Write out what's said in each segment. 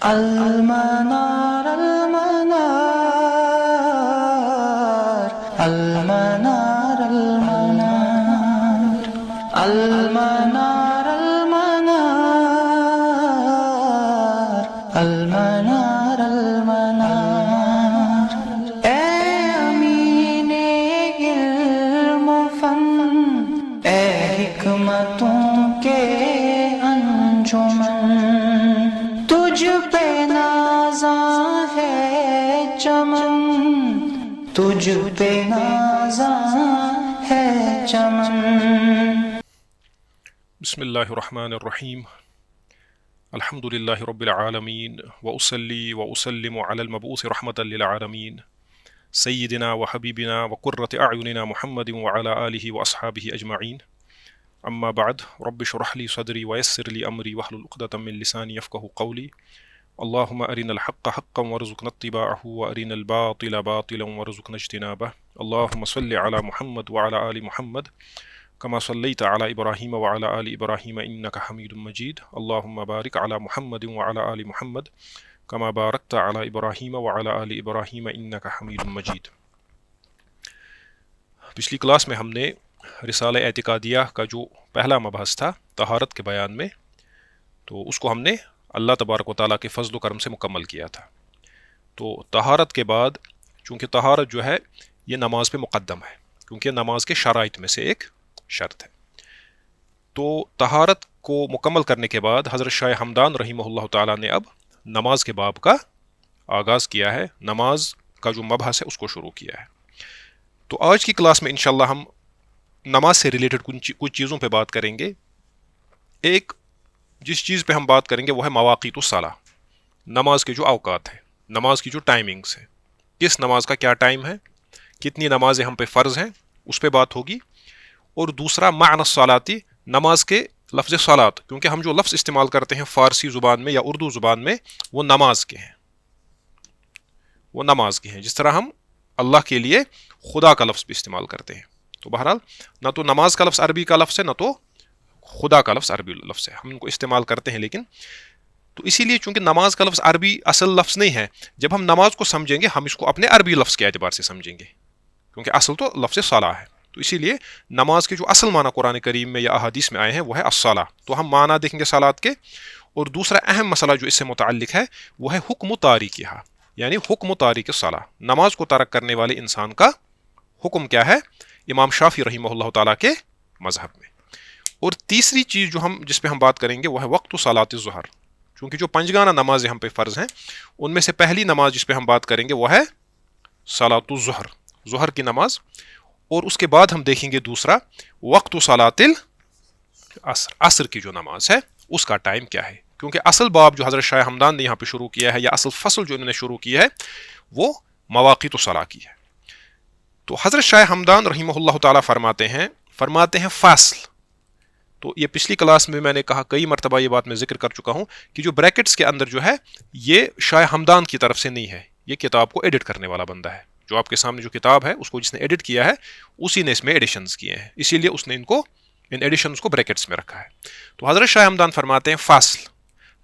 المنار المنار المنار المنار المنار المنار المنار المنار اے امین علم و فن، اے حکمتوں کے انجمن، تجھ پہ نازاں ہے چمن، تجھ پہ نازاں ہے چمن۔ بسم اللہ الرحمن الرحیم، الحمد للہ رب العالمین، وأصلی وأسلم علی المبعوث رحمۃ للعالمین سیدنا وحبیبنا وقرۃ اعیننا محمد وعلی آلہ واصحابہ اجمعین، اما بعد، رب اشرح لی صدری ویسر لی امری واحلل عقدۃ من لسانی یفقہوا قولی، اللہم ارنا الحق حقا وارزقنا اتباعہ وارنا الباطل باطلا وارزقنا اجتنابہ، اللہم صل علی محمد وعلی آل محمد كما صليت على إبراهيم وعلى آل إبراهيم إنك حميد مجيد، اللهم بارك على محمد وعلى آل محمد كما باركت على إبراهيم وعلى آل إبراهيم إنك حميد مجيد۔ پچھلی کلاس میں ہم نے رسالہ اعتقادیہ کا جو پہلا مبحث تھا طہارت کے بیان میں، تو اس کو ہم نے اللہ تبارک و تعالیٰ کے فضل و کرم سے مکمل کیا تھا۔ تو طہارت کے بعد، چونکہ طہارت جو ہے یہ نماز پہ مقدم ہے، کیونکہ نماز کے شرائط میں سے ایک شرط ہے، تو طہارت کو مکمل کرنے کے بعد حضرت شاہ ہمدان رحمہ اللہ تعالیٰ نے اب نماز کے باب کا آغاز کیا ہے، نماز کا جو مبحث ہے اس کو شروع کیا ہے۔ تو آج کی کلاس میں انشاءاللہ ہم نماز سے ریلیٹڈ کچھ چیزوں پہ بات کریں گے۔ ایک جس چیز پہ ہم بات کریں گے وہ ہے مواقیت الصلاۃ، نماز کے جو اوقات ہیں، نماز کی جو ٹائمنگز ہیں، کس نماز کا کیا ٹائم ہے، کتنی نمازیں ہم پہ فرض ہیں، اس پہ بات ہوگی۔ اور دوسرا معنی الصلاۃ، نماز کے لفظ صلاۃ، کیونکہ ہم جو لفظ استعمال کرتے ہیں فارسی زبان میں یا اردو زبان میں وہ نماز کے ہیں، وہ نماز کے ہیں، جس طرح ہم اللہ کے لیے خدا کا لفظ بھی استعمال کرتے ہیں۔ تو بہرحال نہ تو نماز کا لفظ عربی کا لفظ ہے، نہ تو خدا کا لفظ عربی لفظ ہے، ہم ان کو استعمال کرتے ہیں، لیکن تو اسی لیے چونکہ نماز کا لفظ عربی اصل لفظ نہیں ہے، جب ہم نماز کو سمجھیں گے ہم اس کو اپنے عربی لفظ کے اعتبار سے سمجھیں گے، کیونکہ اصل تو لفظ صلاح ہے۔ تو اسی لیے نماز کے جو اصل معنی قرآن کریم میں یا احادیث میں آئے ہیں وہ ہے الصلاۃ، تو ہم معنی دیکھیں گے صلاۃ کے۔ اور دوسرا اہم مسئلہ جو اس سے متعلق ہے وہ ہے حکم تاریکھا، یعنی حکم تاریک الصلاۃ، نماز کو ترک کرنے والے انسان کا حکم کیا ہے امام شافعی رحمہ اللہ تعالیٰ کے مذہب میں۔ اور تیسری چیز جو جس پہ ہم بات کریں گے وہ ہے وقت صلاۃ الظہر، چونکہ جو پنجگانہ نمازیں ہم پہ فرض ہیں ان میں سے پہلی نماز جس پہ ہم بات کریں گے وہ ہے صلاۃ الظہر، ظہر کی نماز۔ اور اس کے بعد ہم دیکھیں گے دوسرا وقت صلاۃ العصر، عصر کی جو نماز ہے اس کا ٹائم کیا ہے، کیونکہ اصل باب جو حضرت شاہ ہمدان نے یہاں پہ شروع کیا ہے یا اصل فصل جو انہوں نے شروع کی ہے وہ مواقیت الصلاۃ کی ہے۔ تو حضرت شاہ ہمدان رحمہ اللہ تعالیٰ فرماتے ہیں فصل، تو یہ پچھلی کلاس میں نے کہا، کئی مرتبہ یہ بات میں ذکر کر چکا ہوں کہ جو بریکٹس کے اندر جو ہے یہ شاہ ہمدان کی طرف سے نہیں ہے، یہ کتاب کو ایڈٹ کرنے والا بندہ ہے، جو آپ کے سامنے جو کتاب ہے اس کو جس نے ایڈٹ کیا ہے اسی نے اس میں ایڈیشنز کیے ہیں، اسی لیے اس نے ان ایڈیشنز کو بریکٹس میں رکھا ہے۔ تو حضرت شاہ ہمدان فرماتے ہیں فصل،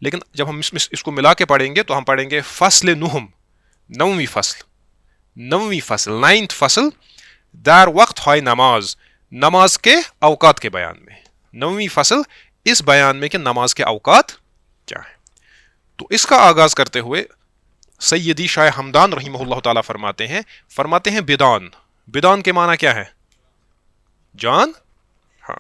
لیکن جب ہم اس کو ملا کے پڑھیں گے تو ہم پڑھیں گے فصل نہم، نویں فصل، نائنتھ فصل، در وقت ہے نماز کے اوقات کے بیان میں، نویں فصل اس بیان میں کہ نماز کے اوقات کیا ہیں۔ تو اس کا آغاز کرتے ہوئے سیدی شاہ ہمدان رحمہ اللہ تعالیٰ فرماتے ہیں بدان کے معنی کیا ہے؟ جان، ہاں،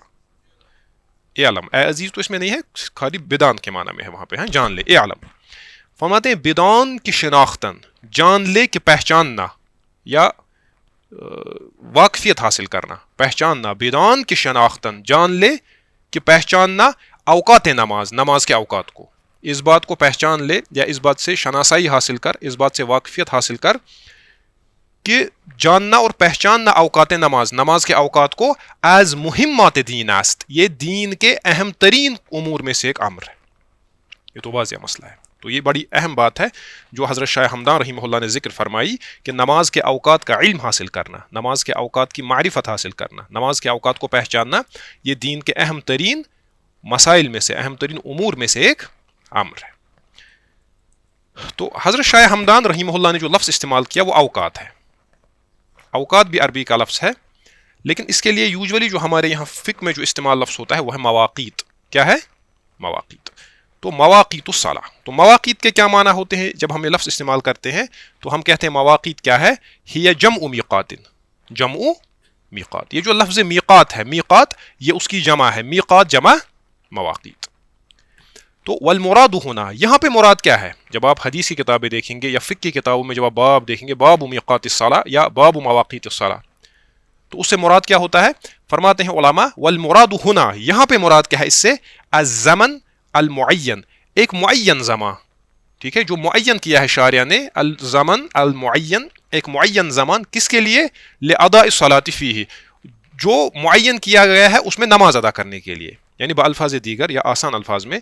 علم، اے عزیز تو اس میں نہیں ہے، خالی بدان کے معنی میں ہے، وہاں پہ ہے جان لے، علم۔ فرماتے ہیں بدان کی شناختن، جان لے کہ پہچاننا یا واقفیت حاصل کرنا، پہچاننا، بدان کی شناختن، جان لے کہ پہچاننا اوقات نماز کے اوقات کو، اس بات کو پہچان لے یا اس بات سے شناسائی حاصل کر، اس بات سے واقفیت حاصل کر کہ جاننا اور پہچاننا اوقات نماز کے اوقات کو ایز مہمات دین است، یہ دین کے اہم ترین امور میں سے ایک امر ہے۔ یہ تو واضح مسئلہ ہے، تو یہ بڑی اہم بات ہے جو حضرت شاہ ہمدان رحمہ اللہ نے ذکر فرمائی کہ نماز کے اوقات کا علم حاصل کرنا، نماز کے اوقات کی معرفت حاصل کرنا، نماز کے اوقات کو پہچاننا، یہ دین کے اہم ترین مسائل میں سے، اہم ترین امور میں سے ایک امر ہے۔ تو حضرت شاہ ہمدان رحمہ اللہ نے جو لفظ استعمال کیا وہ اوقات ہے. اوقات بھی عربی کا لفظ ہے، لیکن اس کے لیے یوجولی جو ہمارے یہاں فقہ میں جو استعمال لفظ ہوتا ہے وہ ہے مواقیت. کیا ہے؟ مواقیت. تو مواقیت الصلاۃ. تو مواقیت کے کیا معنی ہوتے ہیں؟ جب ہم یہ لفظ استعمال کرتے ہیں تو ہم کہتے ہیں مواقیت کیا ہے؟ ہی جمع میقات. جمع میقات. یہ جو لفظ میقات ہے، میقات یہ اس کی جمع ہے. میقات جمع مواقیت. تو والمراد ہونا، یہاں پہ مراد کیا ہے؟ جب آپ حدیث کی کتابیں دیکھیں گے یا فقہ کی کتابوں میں جب آپ باب دیکھیں گے، باب میقات الصلاۃ یا باب مواقیت الصلاۃ، تو اس سے مراد کیا ہوتا ہے؟ فرماتے ہیں علماء والمراد ہونا، یہاں پہ مراد کیا ہے اس سے؟ الزمن المعین، ایک معین زمان. ٹھیک ہے، جو معین کیا ہے شارع نے، الزمن المعین، ایک معین زمان. کس کے لیے؟ لاداء الصلاۃ فیہ، جو معین کیا گیا ہے اس میں نماز ادا کرنے کے لیے. یعنی بالفاظ دیگر یا آسان الفاظ میں،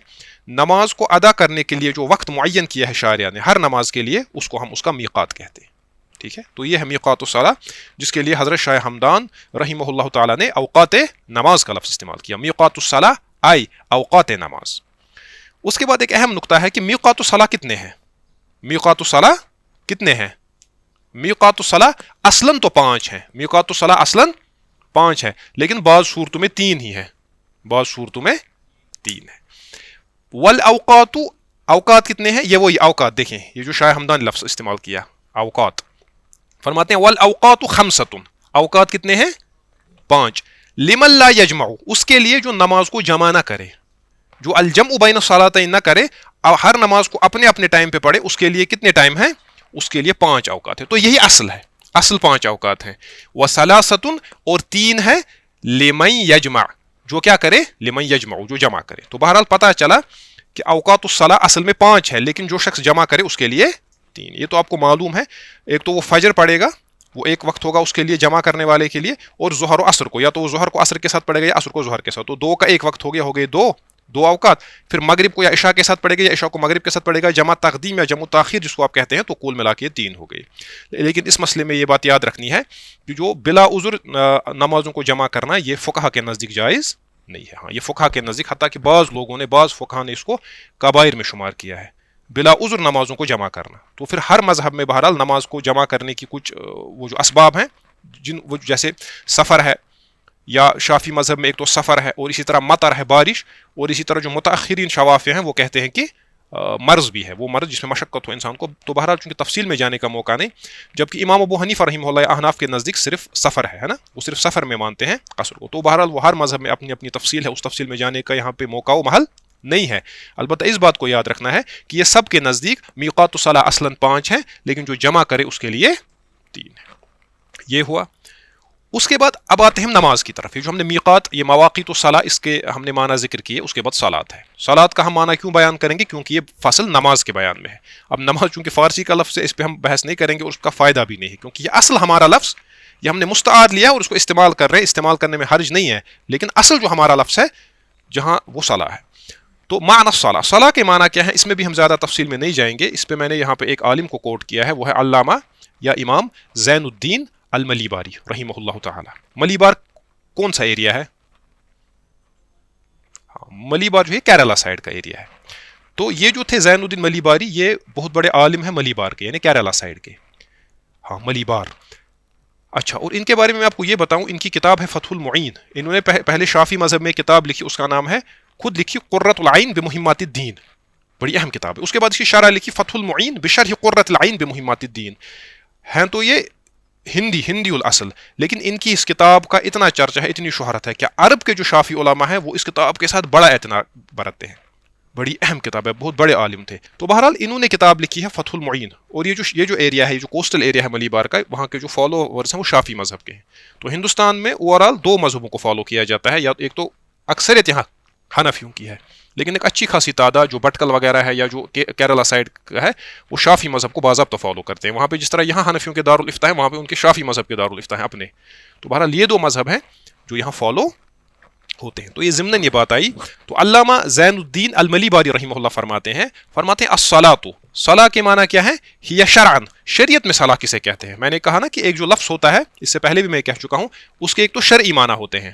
نماز کو ادا کرنے کے لیے جو وقت معین کیا ہے شارع نے ہر نماز کے لیے، اس کو ہم اس کا میقات کہتے ہیں. ٹھیک ہے، تو یہ ہے میقات الصلاۃ، جس کے لیے حضرت شاہ ہمدان رحمہ اللہ تعالیٰ نے اوقات نماز کا لفظ استعمال کیا. میقات الصلاۃ آئی اوقات نماز. اس کے بعد ایک اہم نقطہ ہے کہ میقات الصلاۃ کتنے ہیں؟ میقات الصلاۃ کتنے ہیں؟ میقات الصلاۃ اصلاً تو 5 ہیں. میقات الصلاۃ اصلاً 5 ہے، لیکن بعض صورتوں میں 3 ہی ہے. بعض صورتوں میں 3 ہے. والاوقات، اوقات کتنے ہیں؟ یہ وہی اوقات دیکھیں، یہ جو شاہ ہمدان نے لفظ استعمال کیا اوقات. فرماتے ہیں والاوقات 5. اوقات کتنے ہیں؟ 5. لمن لا یجمع، اس کے لیے جو نماز کو جمع نہ کرے، جو الجمع بین الصلاتین نہ کرے، ہر نماز کو اپنے اپنے ٹائم پہ پڑھے، اس کے لیے کتنے ٹائم ہیں؟ اس کے لیے 5 اوقات ہیں. تو یہی اصل ہے، اصل 5 اوقات ہیں. وثلاثۃ، اور 3 ہے لمن یجمع، جو کیا کرے؟ لمن یجمع، جو جمع کرے. تو بہرحال پتہ چلا کہ اوقات الصلاۃ اصل میں 5 ہے، لیکن جو شخص جمع کرے اس کے لیے 3. یہ تو آپ کو معلوم ہے. ایک تو وہ فجر پڑھے گا، وہ ایک وقت ہوگا اس کے لیے جمع کرنے والے کے لیے، اور ظہر و عصر کو، یا تو وہ ظہر کو عصر کے ساتھ پڑھے گا یا عصر کو ظہر کے ساتھ. تو 2 کا ایک وقت ہو گیا، ہو گئے 2 اوقات. پھر مغرب کو یا عشاء کے ساتھ پڑھے گا یا عشاء کو مغرب کے ساتھ پڑھے گا. جمع تقدیم یا جمع تاخیر جس کو آپ کہتے ہیں، تو کل ملا کے 3 ہو گئی. لیکن اس مسئلے میں یہ بات یاد رکھنی ہے کہ جو بلا عذر نمازوں کو جمع کرنا یہ فقہا کے نزدیک جائز نہیں ہے. ہاں، یہ فقہا کے نزدیک، حتیٰ کہ بعض لوگوں نے، بعض فقہا نے اس کو کبائر میں شمار کیا ہے، بلا عذر نمازوں کو جمع کرنا. تو پھر ہر مذہب میں بہرحال نماز کو جمع کرنے کی کچھ وہ جو اسباب ہیں، وہ جیسے سفر ہے، یا شافی مذہب میں ایک تو سفر ہے، اور اسی طرح مطر ہے، بارش، اور اسی طرح جو متأخرین شوافی ہیں وہ کہتے ہیں کہ مرض بھی ہے، وہ مرض جس میں مشقت ہو انسان کو. تو بہرحال چونکہ تفصیل میں جانے کا موقع نہیں، جبکہ امام ابو حنیفہ رحمہ اللہ احناف کے نزدیک صرف سفر ہے نا، وہ صرف سفر میں مانتے ہیں قصر کو. تو بہرحال وہ ہر مذہب میں اپنی اپنی تفصیل ہے، اس تفصیل میں جانے کا یہاں پہ موقع و محل نہیں ہے. البتہ اس بات کو یاد رکھنا ہے کہ یہ سب کے نزدیک میقات الصلاۃ اصلاً 5 ہیں، لیکن جو جمع کرے اس کے لیے 3 ہے. یہ ہوا. اس کے بعد اب آتے ہیں ہم نماز کی طرف. یہ جو ہم نے میقات، یہ مواقیت الصلاۃ، اس کے ہم نے معنی ذکر کیے. اس کے بعد صلاۃ ہے. صلاۃ کا ہم معنی کیوں بیان کریں گے؟ کیونکہ یہ فصل نماز کے بیان میں ہے. اب نماز چونکہ فارسی کا لفظ ہے، اس پہ ہم بحث نہیں کریں گے، اور اس کا فائدہ بھی نہیں ہے، کیونکہ یہ اصل ہمارا لفظ، یہ ہم نے مستعار لیا اور اس کو استعمال کر رہے ہیں. استعمال کرنے میں حرج نہیں ہے، لیکن اصل جو ہمارا لفظ ہے جہاں، وہ صلاۃ ہے. تو معنی الصلاۃ، صلاۃ کے معنی کیا ہے؟ اس میں بھی ہم زیادہ تفصیل میں نہیں جائیں گے. اس پہ میں نے یہاں پہ ایک عالم کو کوٹ کیا ہے، وہ ہے علامہ یا امام زین الدین الملی باری رحمہ اللہ تعالی. ملی بار کون سا ایریا ہے؟ ملی بار جو ہے کیرلا سائڈ کا ایریا ہے. تو یہ جو تھے زین الدین ملی باری، یہ بہت بڑے عالم ہیں ملی بار کے، یعنی کیرلا سائڈ کے. ہاں، ملی بار. اچھا، اور ان کے بارے میں آپ کو یہ بتاؤں، ان کی کتاب ہے فتح المعین. انہوں نے پہلے شافی مذہب میں کتاب لکھی، اس کا نام ہے، خود لکھی، قرۃ العین بمہمات الدین. بڑی اہم کتاب ہے. اس کے بعد اس کی شرح لکھی فتح المعین بشرح قرۃ العین بمہمات الدین. ہیں تو یہ ہندی الاصل، لیکن ان کی اس کتاب کا اتنا چرچا ہے، اتنی شہرت ہے کہ عرب کے جو شافی علماء ہیں وہ اس کتاب کے ساتھ بڑا اعتنا برتتے ہیں. بڑی اہم کتاب ہے، بہت بڑے عالم تھے. تو بہرحال انہوں نے کتاب لکھی ہے فتح المعین. اور یہ جو ایریا ہے، یہ جو کوسٹل ایریا ہے ملی بار کا، وہاں کے جو فالوورز ہیں وہ شافی مذہب کے ہیں. تو ہندوستان میں اوورآل 2 مذہبوں کو فالو کیا جاتا ہے، یا ایک تو اکثریت یہاں حنفیوں کی ہے، لیکن ایک اچھی خاصی تعداد جو بٹکل وغیرہ ہے یا جو کیرلا سائڈ کا ہے، وہ شافی مذہب کو باضابطہ فالو کرتے ہیں. وہاں پہ جس طرح یہاں حنفیوں کے دارالفتہ ہیں، وہاں پہ ان کے شافی مذہب کے دارالفتہ ہیں اپنے. تو بہرحال یہ 2 مذہب ہیں جو یہاں فالو ہوتے ہیں. تو یہ ضمناً یہ بات آئی. تو علامہ زین الدین الملی باری رحمہ اللہ فرماتے ہیں الصلاۃ، صلاۃ کے معنی کیا ہے؟ ہی شرعن، شریعت میں صلاۃ کسے کہتے ہیں؟ میں نے کہا نا کہ ایک جو لفظ ہوتا ہے، اس سے پہلے بھی میں کہہ چکا ہوں، اس کے ایک تو شرعی معنی ہوتے ہیں،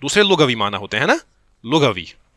دوسرے لغوی معنی ہوتے ہیں نا، لغوی.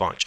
5।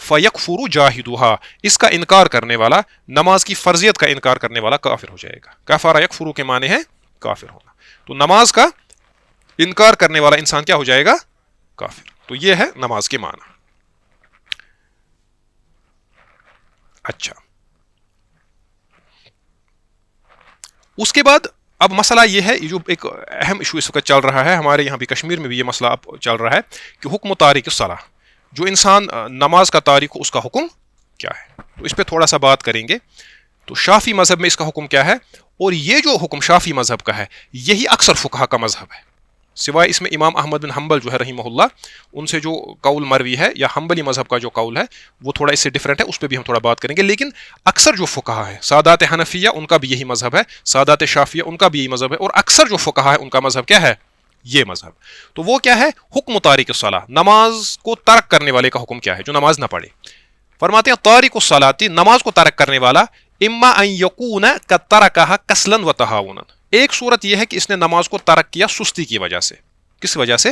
فَيَكْفُرُ جَاحِدُهَا, اس کا انکار کرنے والا, نماز کی فرضیت کا انکار کرنے والا کافر ہو جائے گا. کفر یکفر کے معنی ہے کافر ہونا. تو نماز کا انکار کرنے والا انسان کیا ہو جائے گا؟ کافر. تو یہ ہے نماز کے معنی. اچھا, اس کے بعد اب مسئلہ یہ ہے, یہ جو ایک اہم ایشو اس وقت چل رہا ہے ہمارے یہاں بھی کشمیر میں بھی, یہ مسئلہ اب چل رہا ہے کہ حکم تارک الصلاۃ, جو انسان نماز کا تارک ہو اس کا حکم کیا ہے. تو اس پہ تھوڑا سا بات کریں گے. تو شافعی مذہب میں اس کا حکم کیا ہے, اور یہ جو حکم شافعی مذہب کا ہے یہی اکثر فقہا کا مذہب ہے, سوائے اس میں امام احمد بن حنبل جو ہے رحمہ اللہ, ان سے جو قول مروی ہے, یا حنبلی مذہب کا جو قول ہے وہ تھوڑا اس سے ڈفرینٹ ہے, اس پہ بھی ہم تھوڑا بات کریں گے. لیکن اکثر جو فقہا ہے, سادات حنفیہ ان کا بھی یہی مذہب ہے, سادات شافعیہ ان کا بھی یہی مذہب ہے, اور اکثر جو فقہا ہے ان کا مذہب کیا ہے؟ یہ مذہب. تو وہ کیا ہے؟ حکم تارک الصلاۃ, نماز کو ترک کرنے والے کا حکم کیا ہے جو نماز نہ پڑھے. فرماتے ہیں تارک الصلاۃ, نماز کو ترک کرنے والا, اما ان یکون قد ترکھا کسلا و تہاونا, ایک صورت یہ ہے کہ اس نے نماز کو ترک کیا سستی کی وجہ سے. کس وجہ سے؟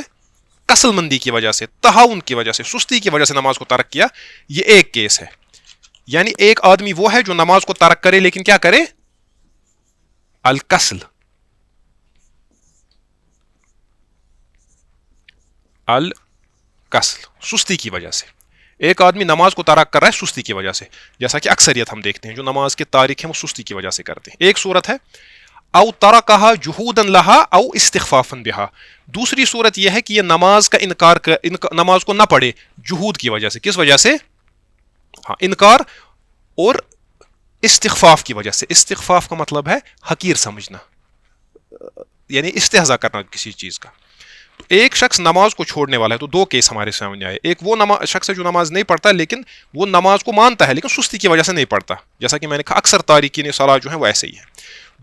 کسل مندی کی وجہ سے, تہاون کی وجہ سے, سستی کی وجہ سے نماز کو ترک کیا. یہ ایک کیس ہے. یعنی ایک آدمی وہ ہے جو نماز کو ترک کرے لیکن کیا کرے؟ الکسل, الکسل, سستی کی وجہ سے. ایک آدمی نماز کو ترک کر رہا ہے سستی کی وجہ سے, جیسا کہ اکثریت ہم دیکھتے ہیں جو نماز کے تارک ہیں وہ سستی کی وجہ سے کرتے ہیں. ایک صورت ہے او ترکھا جحودا لہا او استخفافا بہا, دوسری صورت یہ ہے کہ یہ نماز کا نماز کو نہ پڑھے جحود کی وجہ سے. کس وجہ سے؟ ہاں, انکار اور استخفاف کی وجہ سے. استخفاف کا مطلب ہے حقیر سمجھنا, یعنی استہزاء کرنا کسی چیز کا. تو ایک شخص نماز کو چھوڑنے والا ہے, تو دو کیس ہمارے سامنے آئے. ایک وہ شخص ہے جو نماز نہیں پڑھتا لیکن وہ نماز کو مانتا ہے لیکن سستی کی وجہ سے نہیں پڑھتا, جیسا کہ میں نے کہا اکثر تارکین صلاۃ جو ہیں وہ ایسے ہی ہیں.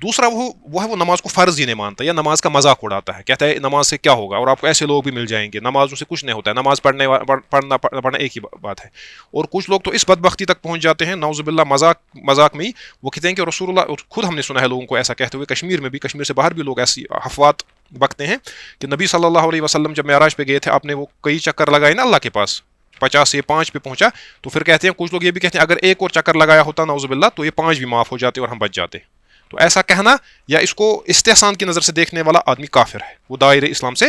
دوسرا وہ ہے وہ نماز کو فرض ہی نہیں مانتا یا نماز کا مذاق اڑاتا ہے, کہتا ہے نماز سے کیا ہوگا, اور آپ کو ایسے لوگ بھی مل جائیں گے نمازوں سے کچھ نہیں ہوتا ہے, نماز پڑھنا ایک ہی بات ہے. اور کچھ لوگ تو اس بدبختی تک پہنچ جاتے ہیں نعوذ باللہ مذاق میں ہی, وہ کہتے ہیں کہ رسول اللہ, خود ہم نے سنا ہے لوگوں کو ایسا کہتے ہوئے, کشمیر میں بھی, کشمیر سے باہر بھی لوگ ایسی افوات بکتے ہیں کہ نبی صلی اللہ علیہ وسلم جب معراج پہ گئے تھے, آپ نے وہ کئی چکر لگائے نا اللہ کے پاس, 50 سے 5 پہ پہنچا, تو پھر کہتے ہیں کچھ لوگ یہ بھی کہتے ہیں اگر ایک اور چکر لگایا ہوتا نعوذ باللہ تو یہ 5 بھی معاف ہو جاتے اور ہم بچ جاتے. تو ایسا کہنا یا اس کو استحسان کی نظر سے دیکھنے والا آدمی کافر ہے, وہ دائرے اسلام سے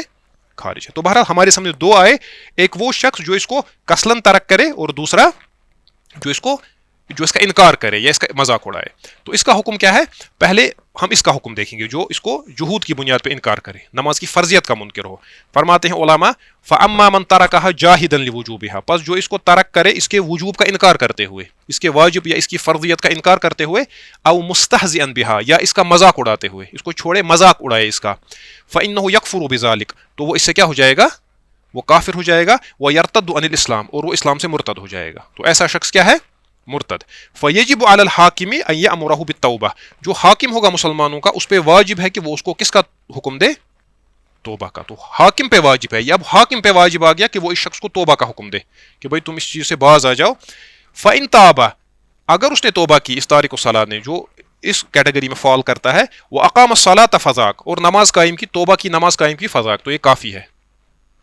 خارج ہے. تو بہرحال ہمارے سامنے دو آئے, ایک وہ شخص جو اس کو کسلن ترک کرے, اور دوسرا جو اس کا انکار کرے یا اس کا مذاق اڑائے. تو اس کا حکم کیا ہے؟ پہلے ہم اس کا حکم دیکھیں گے, جو اس کو جحود کی بنیاد پہ انکار کرے, نماز کی فرضیت کا منکر ہو. فرماتے ہیں علماء فَأَمَّا مَنْ تَرَكَهَا جَاحِدًا لِوُجُوبِهَا, پس جو اس کو ترک کرے اس کے وجوب کا انکار کرتے ہوئے, اس کے واجب یا اس کی فرضیت کا انکار کرتے ہوئے, او مستہزئا بها, یا اس کا مذاق اڑاتے ہوئے, اس کو چھوڑے مذاق اڑائے اس کا, فَإِنَّهُ يَكْفُرُ بِذَلِكَ, تو وہ اس سے کیا ہو جائے گا؟ وہ کافر ہو جائے گا. وَيَرْتَدُّ عَنِ الْإِسْلَامِ, اور وہ اسلام سے مرتد ہو جائے گا. تو ایسا شخص کیا ہے؟ مرتد. فیجب علی الحاکم ان یامرہ بالتوبہ, جو حاکم ہوگا مسلمانوں کا اس پہ واجب ہے کہ وہ اس کو کس کا حکم دے؟ توبہ کا. تو حاکم پہ واجب ہے, اب حاکم پہ واجب آ گیا کہ وہ اس شخص کو توبہ کا حکم دے کہ بھائی تم اس چیز سے باز آ جاؤ. فإن تاب, اگر اس نے توبہ کی, اس تارک الصلاۃ نے, جو اس کیٹیگری میں فال کرتا ہے, وہ اقام الصلاۃ فذاک, اور نماز قائم کی, توبہ کی, نماز قائم کی, فذاک, تو یہ کافی ہے.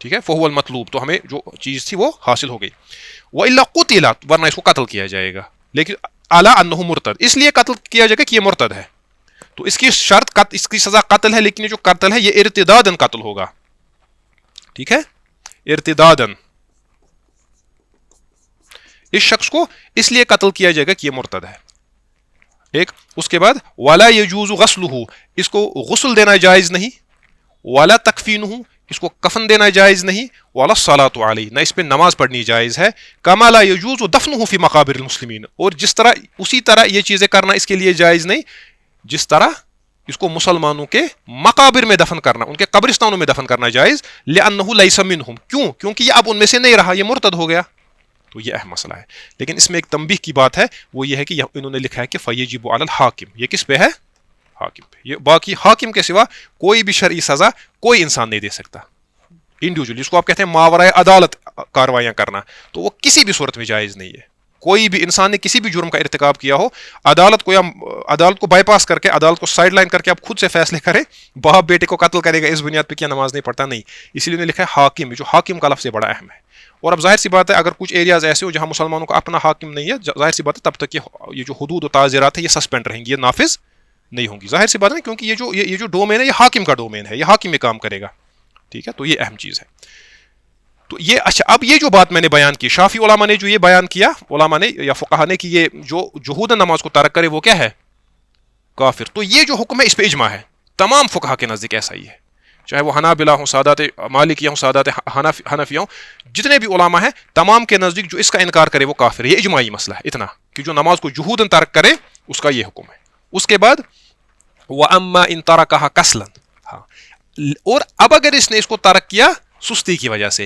ٹھیک ہے, فہو المطلوب, تو ہمیں جو چیز تھی وہ حاصل ہو گئی. وَإِلَّا قُتِلَ, ورنہ اس کو قتل کیا جائے گا, لیکن عَلَىٰ أَنَّهُ مرتد, اس لیے قتل کیا جائے گا کہ یہ مرتد ہے. تو اس کی شرط, اس کی سزا قتل ہے, لیکن یہ جو قتل ہے یہ ارتداداً قتل ہوگا. ٹھیک ہے, ارتداداً, اس شخص کو اس لیے قتل کیا جائے گا کہ یہ مرتد ہے. ایک, اس کے بعد وَلَا يَجُوزُ غَسْلُهُ, اس کو غسل دینا جائز نہیں. وَلَا تَكْفِينُهُ, اس کو کفن دینا جائز نہیں. وَلَا الصَّلَاةُ عَلَيْهِ, نہ اس پہ نماز پڑھنی جائز ہے. كَمَا لَا يَجُوزُ دَفْنُهُ فِي مَقَابِرِ الْمُسْلِمِينَ, اور جس طرح, اسی طرح یہ چیزیں کرنا اس کے لیے جائز نہیں جس طرح اس کو مسلمانوں کے مقابر میں دفن کرنا, ان کے قبرستانوں میں دفن کرنا جائز. لِأَنَّهُ لَيْسَ مِنْهُمْ, کیوں؟ کیونکہ یہ اب ان میں سے نہیں رہا, یہ مرتد ہو گیا. تو یہ اہم مسئلہ ہے. لیکن اس میں ایک تنبیہ کی بات ہے, وہ یہ ہے کہ انہوں نے لکھا ہے کہ فَيَجِبُ عَلَى الْحَاكِمِ, یہ کس پہ ہے؟ حاکم پہ. یہ باقی حاکم کے سوا کوئی بھی شرعی سزا کوئی انسان نہیں دے سکتا انڈیویجولی. اس کو آپ کہتے ہیں ماورائے عدالت کاروائیاں کرنا, تو وہ کسی بھی صورت میں جائز نہیں ہے. کوئی بھی انسان نے کسی بھی جرم کا ارتکاب کیا ہو، عدالت کو بائی پاس کر کے، عدالت کو سائڈ لائن کر کے آپ خود سے فیصلے کریں باپ بیٹے کو قتل کرے گا اس بنیاد پہ کیا نماز نہیں پڑھتا، نہیں. اسی لیے انہوں نے لکھا ہے حاکم، جو حاکم کا لفظ بڑا اہم ہے. اور اب ظاہر سی بات ہے اگر کچھ ایریاز ایسے ہو جہاں مسلمانوں کا اپنا حاکم نہیں ہے، ظاہر سی بات ہے تب تک یہ جو حدود و تعزیرات ہیں یہ سسپینڈ رہیں گی، یہ نافذ نہیں ہوں گی. ظاہر سی بات ہے کیونکہ یہ جو ڈومین ہے یہ حاکم کا ڈومین ہے، یہ حاکم میں کام کرے گا. ٹھیک ہے، تو یہ اہم چیز ہے. تو یہ اچھا، اب یہ جو بات میں نے بیان کی، شافی علماء نے جو یہ بیان کیا، علماء نے یا فقہا نے، کہ یہ جو جہوداً نماز کو ترک کرے وہ کیا ہے؟ کافر. تو یہ جو حکم ہے اس پہ اجماع ہے تمام فقہا کے نزدیک، ایسا ہی ہے، چاہے وہ حنابلہ ہوں، سادات مالکیہ ہوں، سادات حنفیہ ہوں، جتنے بھی علماء ہیں تمام کے نزدیک جو اس کا انکار کرے وہ کافر ہے. یہ اجماعی مسئلہ ہے اتنا کہ جو نماز کو جہوداً ترک کرے اس کا یہ حکم ہے. اس کے بعد وَأَمَّا إِن تَرَكَهَا كَسْلًا، اور اب اگر اس نے اس کو ترک کیا سستی کی وجہ سے،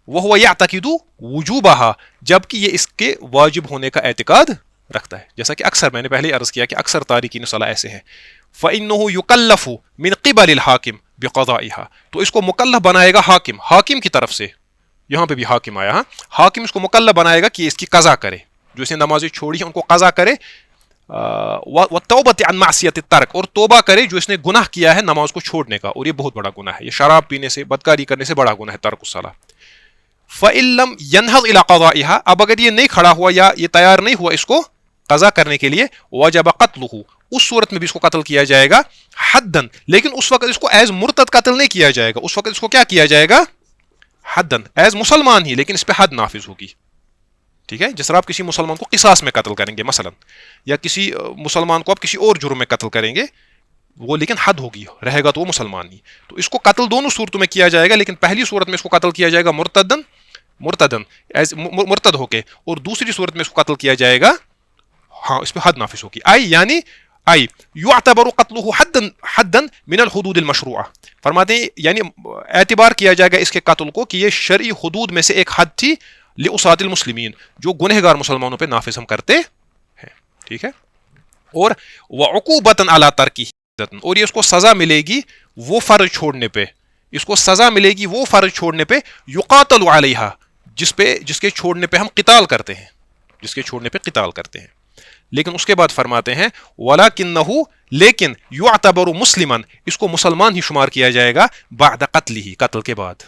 وَهُوَ يَعْتَقِدُ وُجُوبَهَا، جبکہ یہ اس کے واجب ہونے کا اعتقاد رکھتا ہے، جیسا کہ اکثر میں نے پہلے ہی عرض کیا کہ اکثر تارکین صلاح ایسے ہیں. فَإِنَّهُ يُكَلَّفُ مِن قِبَلِ الْحَاكِمِ بِقَضَائِهَا، تو اس کو مکلف بنائے گا حاکم کی طرف سے. یہاں پہ بھی حاکم آیا، ہاں، حاکم اس کو مکلف بنائے گا کہ اس کی قضا کرے، جو اس نے نمازیں چھوڑی ہیں ان کو قضا کرے. وَالتَّوْبَةِ عَن مَعْصِيَةِ التَّرْكِ، اور توبہ کرے جو اس نے گناہ کیا ہے نماز کو چھوڑنے کا، اور یہ بہت بڑا گناہ ہے، یہ شراب پینے سے، بدکاری کرنے سے بڑا گناہ ہے ترک الصلاۃ. فَإِن لَمْ يَنْهَضْ إِلَىٰ قَضَائِهَا، اب اگر یہ نہیں کھڑا ہوا یا یہ تیار نہیں ہوا اس کو قضا کرنے کے لیے، وَجَبَ قَتْلُهُ، اس صورت میں بھی اس کو قتل کیا جائے گا حدن، لیکن اس وقت اس کو ایز مرتد قتل نہیں کیا جائے گا، اس وقت اس کو کیا کیا جائے گا؟ حدن، ایز مسلمان ہی، لیکن اس پہ حد نافذ ہوگی. ٹھیک ہے، جس طرح آپ کسی مسلمان کو قصاص میں قتل کریں گے مثلا، یا کسی مسلمان کو آپ کسی اور جرم میں قتل کریں گے، وہ لیکن حد ہوگی، رہے گا تو وہ مسلمان ہی. تو اس کو قتل دونوں صورتوں میں کیا جائے گا، لیکن پہلی صورت میں اس کو قتل کیا جائے گا مرتد ہو کے، اور دوسری صورت میں اس کو قتل کیا جائے گا، ہاں، اس پہ حد نافذ ہوگی. یعنی یعتبر قتلہ حدا من الحدود المشروعہ، فرماتے ہیں یعنی اعتبار کیا جائے گا اس کے قتل کو کہ یہ شرعی حدود میں سے ایک حد تھی لعصاة المسلمین، جو گنہگار مسلمانوں پہ نافذ ہم کرتے ہیں. ٹھیک ہے، اور وعقوبۃ علی ترکہ، اور یہ اس کو سزا ملے گی وہ فرض چھوڑنے پہ، اس کو سزا ملے گی وہ فرض چھوڑنے پہ یقاتل علیہا، جس کے چھوڑنے پہ ہم قتال کرتے ہیں، جس کے چھوڑنے پہ قتال کرتے ہیں. لیکن اس کے بعد فرماتے ہیں وَلَكِنَّهُ، لیکن يُعْتَبَرُ مُسْلِمًا، اس کو مسلمان ہی شمار کیا جائے گا بعد قتلہ، قتل کے بعد.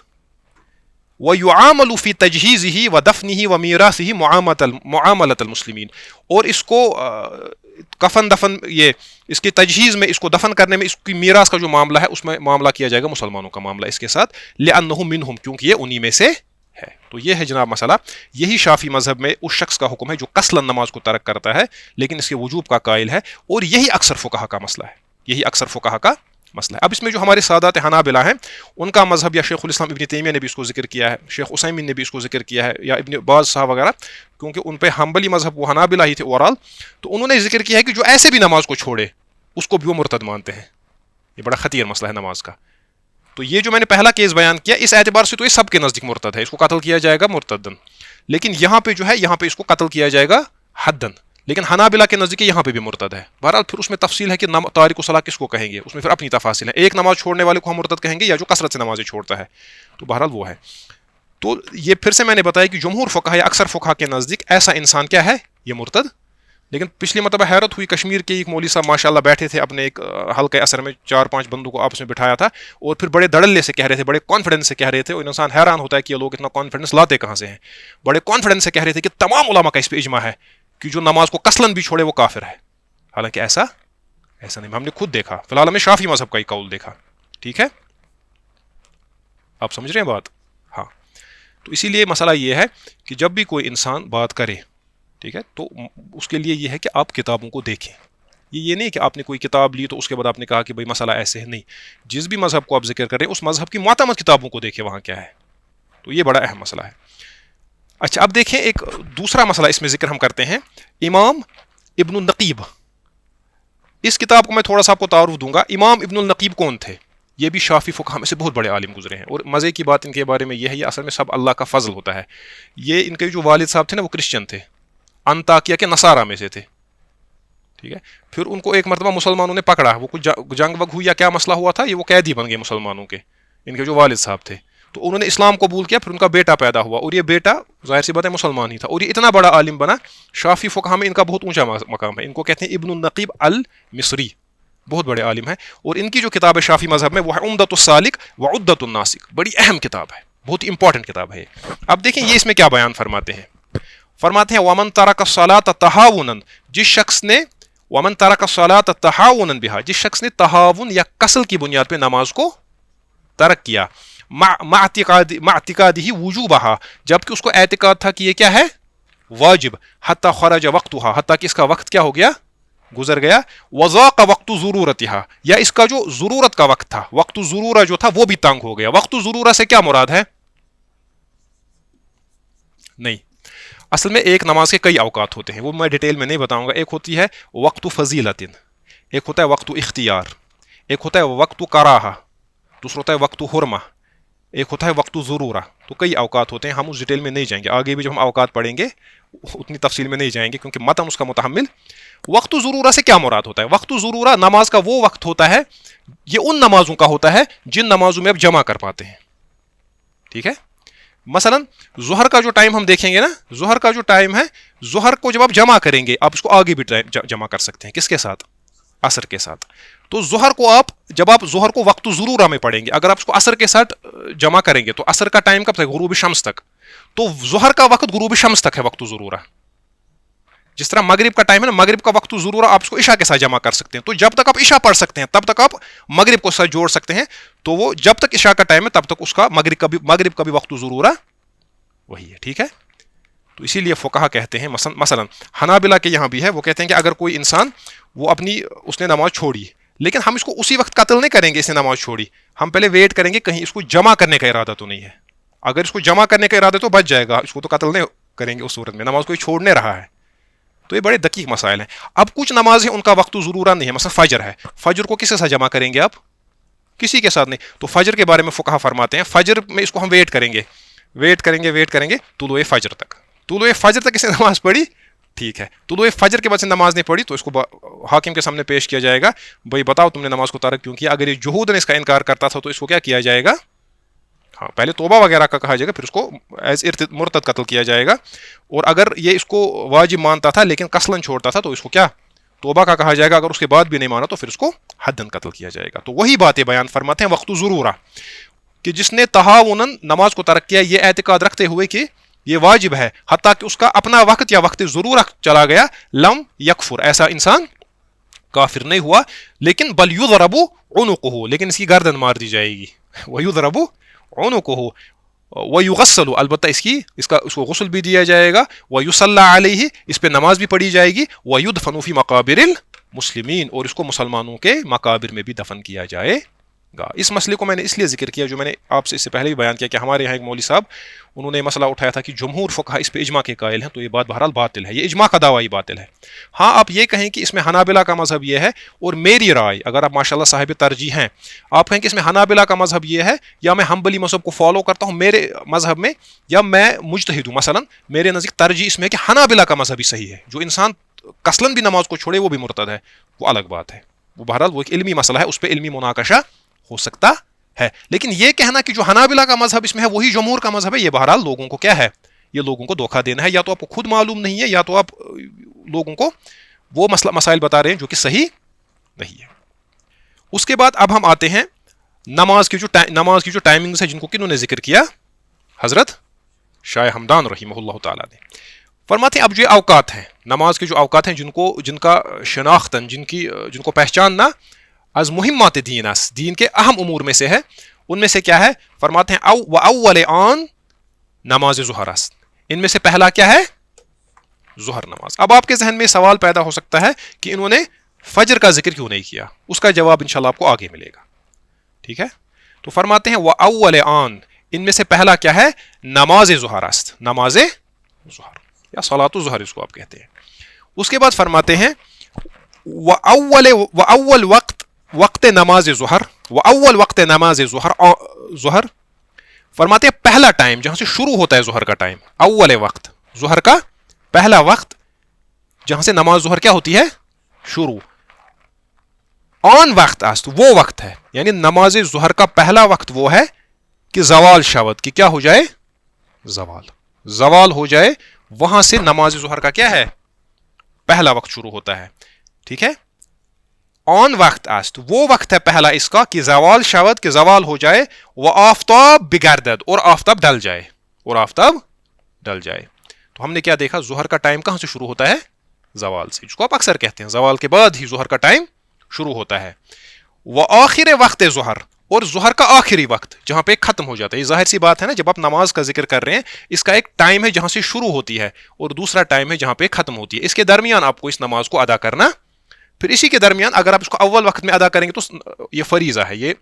وَيُعَامَلُ فِي تَجْهِيزِهِ وَدَفْنِهِ وَمِيرَاثِهِ مُعَامَلَةَ الْمُسْلِمِينَ، اور اس کو کفن دفن، یہ اس کی تجہیز میں، اس کو دفن کرنے میں، اس کی میراث کا جو معاملہ ہے اس میں معاملہ کیا جائے گا مسلمانوں کا معاملہ اس کے ساتھ، لِأَنَّهُ مِنْهُمْ، کیونکہ یہ انہی میں سے ہے. تو یہ ہے جناب مسئلہ. یہی شافی مذہب میں اس شخص کا حکم ہے جو قصلاً نماز کو ترک کرتا ہے لیکن اس کے وجوب کا قائل ہے، اور یہی اکثر فقہا کا مسئلہ ہے، یہی اکثر فقہا کا مسئلہ ہے. اب اس میں جو ہمارے سادات حنابلہ ہیں ان کا مذہب، یا شیخ الاسلام ابن تیمیہ نے بھی اس کو ذکر کیا ہے، شیخ عثیمین نے بھی اس کو ذکر کیا ہے، یا ابن باز صاحب وغیرہ، کیونکہ ان پہ حنبلی مذہب وہ حنابلہ ہی تھے اوورال، تو انہوں نے ذکر کیا ہے کہ جو ایسے بھی نماز کو چھوڑے اس کو بھی وہ مرتد مانتے ہیں. یہ بڑا خطیر مسئلہ ہے نماز کا. تو یہ جو میں نے پہلا کیس بیان کیا اس اعتبار سے تو یہ سب کے نزدیک مرتد ہے، اس کو قتل کیا جائے گا مرتدن. لیکن یہاں پہ جو ہے، یہاں پہ اس کو قتل کیا جائے گا حدن، لیکن حنابلہ کے نزدیک یہاں پہ بھی مرتد ہے. بہرحال پھر اس میں تفصیل ہے کہ تارک الصلاۃ کس کو کہیں گے، اس میں پھر اپنی تفاصیل ہے. ایک نماز چھوڑنے والے کو ہم مرتد کہیں گے، یا جو کثرت سے نمازیں چھوڑتا ہے. تو بہرحال وہ ہے. تو یہ پھر سے میں نے بتایا کہ جمہور فقہا یا اکثر فقہا کے نزدیک ایسا انسان کیا ہے، یہ مرتد. لیکن پچھلی مرتبہ حیرت ہوئی، کشمیر کے ایک مولوی صاحب ماشاءاللہ بیٹھے تھے اپنے ایک حلقہ اثر میں، 4-5 بندوں کو آپس میں بٹھایا تھا، اور پھر بڑے دڑلے سے کہہ رہے تھے، بڑے کانفیڈنس سے کہہ رہے تھے، اور انسان حیران ہوتا ہے کہ یہ لوگ اتنا کانفیڈنس لاتے کہاں سے ہیں. بڑے کانفیڈنس سے کہہ رہے تھے کہ تمام علماء کا اس پہ اجماع ہے کہ جو نماز کو قصلاً بھی چھوڑے وہ کافر ہے. حالانکہ ایسا نہیں، ہم نے خود دیکھا. فی الحال ہمیں شافعی مذہب کا ہی قول دیکھا. ٹھیک ہے، آپ سمجھ رہے ہیں بات؟ ہاں. تو اسی لیے مسئلہ یہ ہے کہ جب بھی کوئی انسان بات کرے، ٹھیک ہے، تو اس کے لیے یہ ہے کہ آپ کتابوں کو دیکھیں. یہ نہیں کہ آپ نے کوئی کتاب لی تو اس کے بعد آپ نے کہا کہ بھائی مسئلہ ایسے ہے. نہیں، جس بھی مذہب کو آپ ذکر کریں اس مذہب کی معتمد کتابوں کو دیکھیں وہاں کیا ہے. تو یہ بڑا اہم مسئلہ ہے. اچھا، اب دیکھیں ایک دوسرا مسئلہ اس میں ذکر ہم کرتے ہیں، امام ابن النقیب. اس کتاب کو میں تھوڑا سا آپ کو تعارف دوں گا. امام ابن النقیب کون تھے؟ یہ بھی شافی فقہ میں سے بہت بڑے عالم گزرے ہیں، اور مزے کی بات ان کے بارے میں یہ ہے، یہ اصل میں سب اللہ کا فضل ہوتا ہے. یہ ان کے جو والد صاحب تھے نا وہ کرسچن تھے، انطاکیہ کے نصارہ میں سے تھے. ٹھیک ہے، پھر ان کو ایک مرتبہ مسلمانوں نے پکڑا، وہ کچھ جنگ وگ ہوئی یا کیا مسئلہ ہوا تھا، یہ وہ قیدی بن گئے مسلمانوں کے، ان کے جو والد صاحب تھے. تو انہوں نے اسلام قبول کیا, پھر ان کا بیٹا پیدا ہوا, اور یہ بیٹا ظاہر سی بات ہے مسلمان ہی تھا, اور یہ اتنا بڑا عالم بنا. شافی فقہ میں ان کا بہت اونچا مقام ہے, ان کو کہتے ہیں ابن النقیب المصری, بہت بڑے عالم ہیں. اور ان کی جو کتاب ہے شافی مذہب میں وہ ہے عمدۃ السالک وعدۃ الناسک, بڑی اہم کتاب ہے, بہت امپورٹنٹ کتاب ہے. اب دیکھیں یہ اس میں کیا بیان فرماتے ہیں. فرماتے ہیں ومن ترک الصلاۃ تہاونا, جس شخص نے ومن ترک الصلاۃ تہاونا بہا, جس شخص نے تہاون یا کسل کی بنیاد پہ نماز کو ترک کیا, مع اعتقادہ وجوبہا, جبکہ اس کو اعتقاد تھا کہ یہ کیا ہے, واجب, حتی خرج وقتہا, حتیٰ کہ اس کا وقت کیا ہو گیا, گزر گیا, وضاق وقت ضرورتہا, یا اس کا جو ضرورت کا وقت تھا, وقت ضرورہ جو تھا وہ بھی تنگ ہو گیا. وقت ضرورہ سے کیا مراد ہے؟ نہیں, اصل میں ایک نماز کے کئی اوقات ہوتے ہیں, وہ میں ڈیٹیل میں نہیں بتاؤں گا. ایک ہوتی ہے وقت فضیلت, ایک ہوتا ہے وقت اختیار, ایک ہوتا ہے وقت کراہہ, دوسرا ہوتا ہے وقت حرمہ, ایک ہوتا ہے وقت ضرورہ. تو کئی اوقات ہوتے ہیں, ہم اس ڈیٹیل میں نہیں جائیں گے. آگے بھی جب ہم اوقات پڑھیں گے اتنی تفصیل میں نہیں جائیں گے کیونکہ متن اس کا متحمل. وقت ضرورہ سے کیا مراد ہوتا ہے؟ وقت ضرورہ نماز کا وہ وقت ہوتا ہے, یہ ان نمازوں کا ہوتا ہے جن نمازوں میں آپ جمع کر پاتے ہیں. ٹھیک ہے, مثلا ظہر کا جو ٹائم ہم دیکھیں گے نا, ظہر کا جو ٹائم ہے, ظہر کو جب آپ جمع کریں گے آپ اس کو آگے بھی جمع کر سکتے ہیں. کس کے ساتھ؟ عصر کے ساتھ. تو ظہر کو آپ جب آپ ظہر کو وقت ضرورہ میں پڑھیں گے, اگر آپ اس کو عصر کے ساتھ جمع کریں گے تو عصر کا ٹائم کب تک؟ غروب شمس تک. تو ظہر کا وقت غروب شمس تک ہے وقت ضرورہ. جس طرح مغرب کا ٹائم ہے نا, مغرب کا وقت ضرورہ آپ اس کو عشاء کے ساتھ جمع کر سکتے ہیں. تو جب تک آپ عشاء پڑھ سکتے ہیں تب تک آپ مغرب کو ساتھ جوڑ سکتے ہیں. تو وہ جب تک عشاء کا ٹائم ہے تب تک اس کا مغرب کا بھی وقت ضرورہ وہی ہے. ٹھیک ہے, تو اسی لیے فقہا کہتے ہیں, مثلا حنابلہ کے یہاں بھی ہے, وہ کہتے ہیں کہ اگر کوئی انسان وہ اس نے نماز چھوڑی, لیکن ہم اس کو اسی وقت قتل نہیں کریں گے, اس نے نماز چھوڑی, ہم پہلے ویٹ کریں گے کہیں اس کو جمع کرنے کا ارادہ تو نہیں ہے. اگر اس کو جمع کرنے کا ارادہ تو بچ جائے گا, اس کو تو قتل نہیں کریں گے اس صورت میں, نماز کو چھوڑنے رہا ہے. تو یہ بڑے دقیق مسائل ہیں. اب کچھ نماز ہیں ان کا وقت ضرورہ نہیں ہے, مثلا فجر ہے, فجر کو کس کے ساتھ جمع کریں گے آپ؟ کسی کے ساتھ نہیں. تو فجر کے بارے میں فقہا فرماتے ہیں فجر میں اس کو ہم ویٹ کریں گے طلوع فجر تک. طلوع فجر تک اس نے نماز پڑھی, ٹھیک ہے, طلوع فجر کے بعد سے نماز نہیں پڑھی تو اس کو حاکم کے سامنے پیش کیا جائے گا, بھائی بتاؤ تم نے نماز کو ترک کیوں کیا. اگر یہ جہود نے اس کا انکار کرتا تھا تو اس کو کیا کیا جائے گا؟ ہاں, پہلے توبہ وغیرہ کا کہا جائے گا, پھر اس کو ایز مرتد قتل کیا جائے گا. اور اگر یہ اس کو واجب مانتا تھا لیکن کسلن چھوڑتا تھا تو اس کو کیا توبہ کا کہا جائے گا. اگر اس کے بعد بھی نہیں مانا تو پھر اس کو حدن قتل کیا جائے گا. تو وہی باتیں بیان فرماتے ہیں وقت ضرورہ, کہ جس نے تہاونن نماز کو ترک کیا یہ اعتقاد رکھتے ہوئے کہ یہ واجب ہے, حتیٰ کہ اس کا اپنا وقت یا وقت ضرورہ چلا گیا, لم یکفر, ایسا انسان کافر نہیں ہوا, لیکن بل یضرب عنقہ, لیکن اس کی گردن مار دی جائے گی. ویضرب عنقہ ویغسل, البتہ اس کو غسل بھی دیا جائے گا, ویصلی علیہ, اس پہ نماز بھی پڑھی جائے گی, ویدفن فی مقابر المسلمین, اور اس کو مسلمانوں کے مقابر میں بھی دفن کیا جائے گا. اس مسئلے کو میں نے اس لیے ذکر کیا, جو میں نے آپ سے اس سے پہلے بھی بیان کیا کہ ہمارے یہاں ایک مولوی صاحب انہوں نے مسئلہ اٹھایا تھا کہ جمہور فقہا اس پہ اجماع کے قائل ہیں, تو یہ بات بہرحال باطل ہے, یہ اجماع کا دعویٰ ہی باطل ہے. ہاں, آپ یہ کہیں کہ اس میں حنابلہ کا مذہب یہ ہے, اور میری رائے, اگر آپ ماشاءاللہ صاحب ترجیح ہیں, آپ کہیں کہ اس میں حنابلہ کا مذہب یہ ہے, یا میں حنبلی مذہب کو فالو کرتا ہوں میرے مذہب میں, یا میں مجتہد ہوں, مثلا میرے نزدیک ترجیح اس میں ہے کہ حنابلہ کا مذہب ہی صحیح ہے. جو انسان کسلن بھی نماز کو چھوڑے وہ بھی مرتد ہے, وہ الگ بات ہے, وہ بہرحال وہ ایک علمی مسئلہ ہے, اس پہ علمی مناقشہ ہو سکتا ہے. لیکن یہ کہنا کہ جو حنابلہ کا مذہب اس میں ہے وہی جمہور کا مذہب ہے, یہ بہرحال لوگوں کو کیا ہے, یہ لوگوں کو دھوکہ دینا ہے. یا تو آپ کو خود معلوم نہیں ہے, یا تو آپ لوگوں کو وہ مسائل بتا رہے ہیں جو کہ صحیح نہیں ہے. اس کے بعد اب ہم آتے ہیں نماز کی جو ٹائمنگز ہے, جن کو کنہوں نے ذکر کیا, حضرت شاہ ہمدان رحمہ اللہ تعالیٰ نے. فرماتے ہیں اب جو اوقات ہیں, نماز کے جو اوقات ہیں جن کا شناختن, جن کو پہچاننا از مہمات دین کے اہم امور میں سے ہے, ان میں سے کیا ہے؟ فرماتے ہیں اول آن نماز ظہر است, ان میں سے پہلا کیا ہے؟ ظہر نماز. اب آپ کے ذہن میں سوال پیدا ہو سکتا ہے کہ انہوں نے فجر کا ذکر کیوں نہیں کیا, اس کا جواب انشاءاللہ آپ کو آگے ملے گا. ٹھیک ہے, تو فرماتے ہیں اول آن, ان میں سے پہلا کیا ہے؟ نماز ظہر است, نماز ظہر یا صلاۃ الظہر اس کو آپ کہتے ہیں. اس کے بعد فرماتے ہیں اول وقت نماز ظہر, اول وقت نماز ظہر, فرماتے ہیں پہلا ٹائم جہاں سے شروع ہوتا ہے ظہر کا ٹائم, اول وقت, ظہر کا پہلا وقت جہاں سے نماز ظہر کیا ہوتی ہے, شروع. آن وقت است, وہ وقت ہے, یعنی نماز ظہر کا پہلا وقت وہ ہے کہ زوال شود کہ کیا ہو جائے زوال ہو جائے وہاں سے نماز ظہر کا کیا ہے پہلا وقت شروع ہوتا ہے ٹھیک ہے آن وقت است وہ وقت ہے پہلا اس کا کہ زوال شود کہ زوال ہو جائے وہ آفتاب بگردد اور آفتاب ڈل جائے تو ہم نے کیا دیکھا ظہر کا ٹائم کہاں سے شروع ہوتا ہے زوال سے جس کو آپ اکثر کہتے ہیں زوال کے بعد ہی ظہر کا ٹائم شروع ہوتا ہے وہ آخر وقت ظہر اور ظہر کا آخری وقت جہاں پہ ختم ہو جاتا ہے یہ ظاہر سی بات ہے نا جب آپ نماز کا ذکر کر رہے ہیں اس کا ایک ٹائم ہے جہاں سے شروع ہوتی ہے اور دوسرا ٹائم ہے جہاں پہ ختم ہوتی ہے اس کے درمیان آپ کو اس نماز کو ادا کرنا پھر اسی کے درمیان اگر آپ اس کو اول وقت میں ادا کریں گے تو یہ فریضہ ہے یہ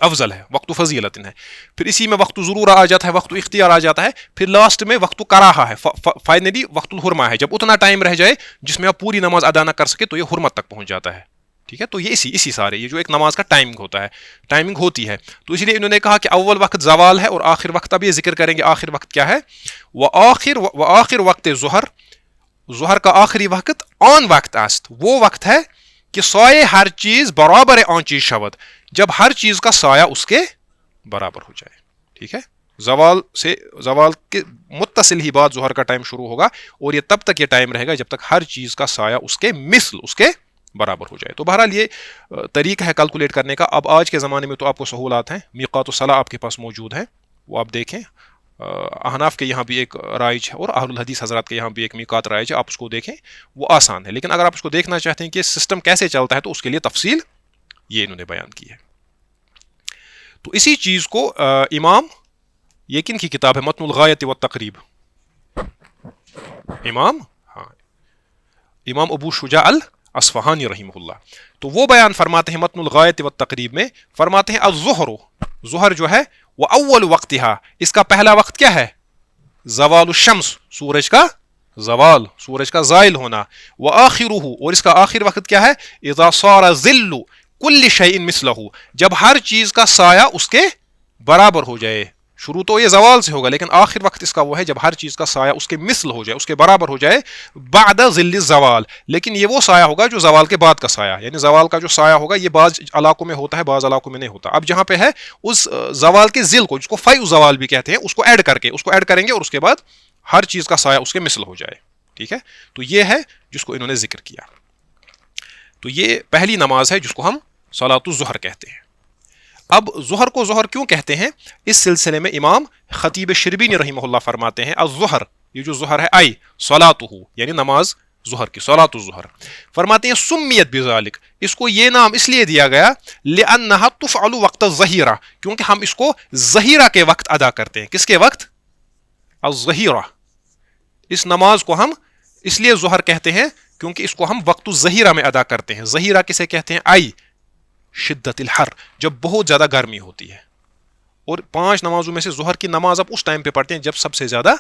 افضل ہے وقت فضیلت ہے پھر اسی میں وقت ضرورہ آ جاتا ہے وقت اختیار آ جاتا ہے پھر لاسٹ میں وقت کراہا ہے فائنلی وقت الحرمہ ہے جب اتنا ٹائم رہ جائے جس میں آپ پوری نماز ادا نہ کر سکے تو یہ حرمت تک پہنچ جاتا ہے ٹھیک ہے تو یہ اسی سارے یہ جو ایک نماز کا ٹائمنگ ہوتی ہے تو اسی لیے انہوں نے کہا کہ اول وقت زوال ہے اور آخر وقت اب یہ ذکر کریں گے آخر وقت کیا ہے وہ آخر وقت ظہر کا آخری وقت آن وقت است وہ وقت ہے کہ سائے ہر چیز برابر آن چیز شود جب ہر چیز کا سایہ اس کے برابر ہو جائے ٹھیک ہے زوال کے متصل ہی بعد ظہر کا ٹائم شروع ہوگا اور یہ تب تک یہ ٹائم رہے گا جب تک ہر چیز کا سایہ اس کے برابر ہو جائے تو بہرحال یہ طریقہ ہے کیلکولیٹ کرنے کا اب آج کے زمانے میں تو آپ کو سہولات ہیں میقات الصلاح آپ کے پاس موجود ہے وہ آپ دیکھیں احناف کے یہاں بھی ایک رائج ہے اور اہل الحدیث حضرات کے یہاں بھی ایک میقات رائج ہے آپ اس کو دیکھیں وہ آسان ہے لیکن اگر آپ اس کو دیکھنا چاہتے ہیں کہ سسٹم کیسے چلتا ہے تو اس کے لیے تفصیل یہ انہوں نے بیان کی ہے تو اسی چیز کو امام یہ کن کی کتاب ہے متن الغایت والتقریب امام ابو شجاع اصفہانی رحمہ اللہ تو وہ بیان فرماتے ہیں متن الغایت والتقریب میں فرماتے ہیں ظہر جو ہے وہ اول وقتها اس کا پہلا وقت کیا ہے زوال الشمس سورج کا زائل ہونا وآخرہ اور اس کا آخر وقت کیا ہے اذا صار ظل کل شیء مثلہ جب ہر چیز کا سایہ اس کے برابر ہو جائے شروع تو یہ زوال سے ہوگا لیکن آخر وقت اس کا وہ ہے جب ہر چیز کا سایہ اس کے مثل ہو جائے اس کے برابر ہو جائے بعد ظل الزوال لیکن یہ وہ سایہ ہوگا جو زوال کے بعد کا سایہ یعنی زوال کا جو سایہ ہوگا یہ بعض علاقوں میں ہوتا ہے بعض علاقوں میں نہیں ہوتا اب جہاں پہ ہے اس زوال کے ظل کو جس کو فیء زوال بھی کہتے ہیں اس کو ایڈ کریں گے اور اس کے بعد ہر چیز کا سایہ اس کے مثل ہو جائے ٹھیک ہے تو یہ ہے جس کو انہوں نے ذکر کیا تو یہ پہلی نماز ہے جس کو ہم صلاۃ الظہر کہتے ہیں اب ظہر کو ظہر کیوں کہتے ہیں اس سلسلے میں امام خطیب شربینی رحمہ اللہ فرماتے ہیں الظہر یہ جو ظہر ہے آئی صلاتہ یعنی نماز ظہر کی صلاۃ الظہر فرماتے ہیں سمیت بذالک اس کو یہ نام اس لیے دیا گیا لانھا تفعل وقت الظہیرہ کیونکہ ہم اس کو ظہیرہ کے وقت ادا کرتے ہیں کس کے وقت الظہیرہ اس نماز کو ہم اس لیے ظہر کہتے ہیں کیونکہ اس کو ہم وقت الظہیرہ میں ادا کرتے ہیں ظہیرہ کسے کہتے ہیں آئی شدت الحر جب بہت زیادہ گرمی ہوتی ہے اور 5 نمازوں میں سے ظہر کی نماز آپ اس ٹائم پہ پڑھتے ہیں جب سب سے زیادہ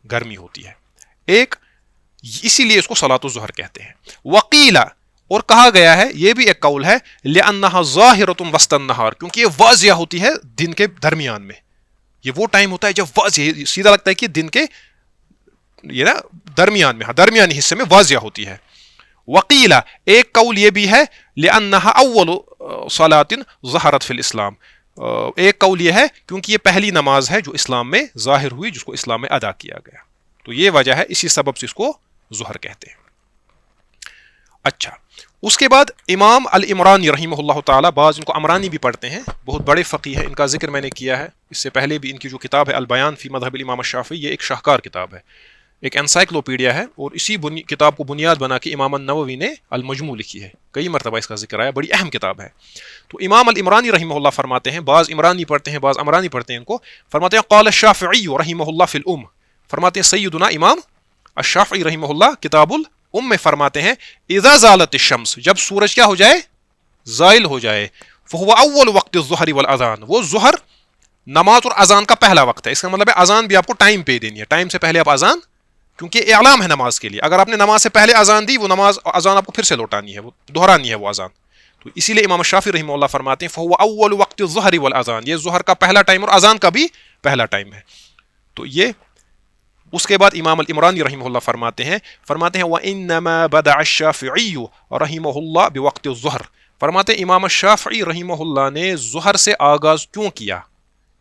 گرمی ہوتی ہے ایک اسی لیے اس کو صلاۃ الظہر کہتے ہیں وقیلا اور کہا گیا ہے یہ بھی ایک قول ہے لانھا ظاہرۃ وسط النہار کیونکہ یہ واضح ہوتی ہے دن کے درمیان میں یہ وہ ٹائم ہوتا ہے جب واضح سیدھا لگتا ہے کہ دن کے یہ نا درمیان میں درمیانی حصے میں واضح ہوتی ہے وقیلا ایک قول یہ بھی ہے لانھا اول صلاۃ ظہرت فی الاسلام ایک قول یہ ہے کیونکہ یہ پہلی نماز ہے جو اسلام میں ظاہر ہوئی جس کو اسلام میں ادا کیا گیا تو یہ وجہ ہے اسی سبب سے اس کو ظہر کہتے ہیں اچھا اس کے بعد امام العمرانی رحمہ اللہ تعالی بعض ان کو عمرانی بھی پڑھتے ہیں بہت بڑے فقیہ ہیں ان کا ذکر میں نے کیا ہے اس سے پہلے بھی ان کی جو کتاب ہے البیان فی مذہب الامام الشافعی یہ ایک شاہکار کتاب ہے ایک انسائکلوپیڈیا ہے اور اسی کتاب کو بنیاد بنا کے امام النووی نے المجموع لکھی ہے کئی مرتبہ اس کا ذکر آیا بڑی اہم کتاب ہے تو امام العمرانی رحمہ اللہ فرماتے ہیں بعض عمرانی پڑھتے ہیں بعض عمرانی پڑھتے ہیں ان کو فرماتے ہیں قال الشافعی رحمہ اللہ فی الام فرماتے ہیں سیدنا امام الشافعی رحمہ اللہ کتاب الام میں فرماتے ہیں اذا زالت الشمس جب سورج کیا ہو جائے زائل ہو جائے فهو اول وقت الظہر والاذان وہ ظہر نماز اور اذان کا پہلا وقت ہے اس کا مطلب ہے اذان بھی آپ کو ٹائم پہ دینی ہے ٹائم سے پہلے آپ اذان کیونکہ اعلام ہے نماز کے لیے اگر آپ نے نماز سے پہلے اذان دی وہ نماز اذان آپ کو پھر سے لوٹانی ہے وہ دہرانی ہے وہ اذان تو اسی لیے امام شافعی رحمہ اللہ فرماتے ہیں فهو اول وقت الظہر والاذان یہ ظہر کا پہلا ٹائم اور اذان کا بھی پہلا ٹائم ہے تو یہ اس کے بعد امام العمرانی رحمہ اللہ فرماتے ہیں وانما بدع الشافعی رحمہ اللہ بوقت الظہر فرماتے ہیں امام الشافعی رحمہ اللہ نے ظہر سے آغاز کیوں کیا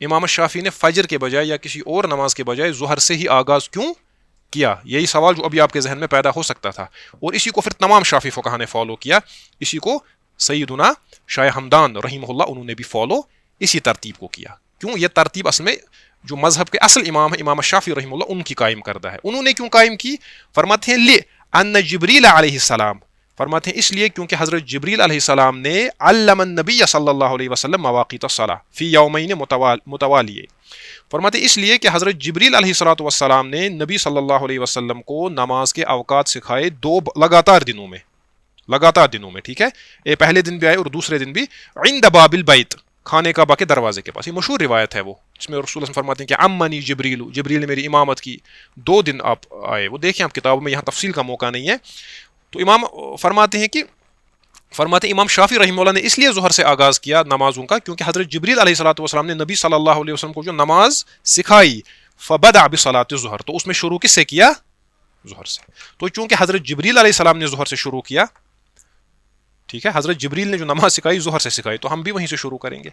امام شافعی نے فجر کے بجائے یا کسی اور نماز کے بجائے ظہر سے ہی آغاز کیوں کیا؟ یہی سوال جو ابھی آپ کے ذہن میں پیدا ہو سکتا تھا، اور اسی کو پھر تمام شافعی فقہا نے فالو کیا، اسی کو سیدنا شاہ ہمدان رحمہ اللہ انہوں نے بھی فالو اسی ترتیب کو کیا. کیوں؟ یہ ترتیب اصل میں جو مذہب کے اصل امام ہے امام شافعی رحمہ اللہ ان کی قائم کردہ ہے. انہوں نے کیوں قائم کی؟ فرماتے ہیں لِأَنَّ جبریل علیہ السلام، فرماتے ہیں اس لیے کیونکہ حضرت جبریل علیہ السلام نے علم النبی صلی اللہ علیہ وسلم مواقیت الصلاۃ فی یومین متوالیہ، فرماتے ہیں اس لیے کہ حضرت جبریل علیہ السلام نے نبی صلی اللہ علیہ وسلم کو نماز کے اوقات سکھائے دو لگاتار دنوں میں، ٹھیک ہے، پہلے دن بھی آئے اور دوسرے دن بھی، عند باب البیت، خانے کعبہ کے دروازے کے پاس. یہ مشہور روایت ہے وہ، جس میں رسول اللہ فرماتے ہیں کہ امنی جبریل نے میری امامت کی، 2 دن آپ آئے. وہ دیکھیں آپ کتابوں میں، یہاں تفصیل کا موقع نہیں ہے. تو امام فرماتے ہیں امام شافعی رحمہ اللہ نے اس لیے ظہر سے آغاز کیا نمازوں کا کیونکہ حضرت جبریل علیہ السلام نے نبی صلی اللہ علیہ وسلم کو جو نماز سکھائی، فبدأ بصلاۃ الظہر، تو اس میں شروع کس سے کیا؟ ظہر سے. تو چونکہ حضرت جبریل علیہ السلام نے ظہر سے شروع کیا، ٹھیک ہے، حضرت جبریل نے جو نماز سکھائی ظہر سے سکھائی، تو ہم بھی وہیں سے شروع کریں گے.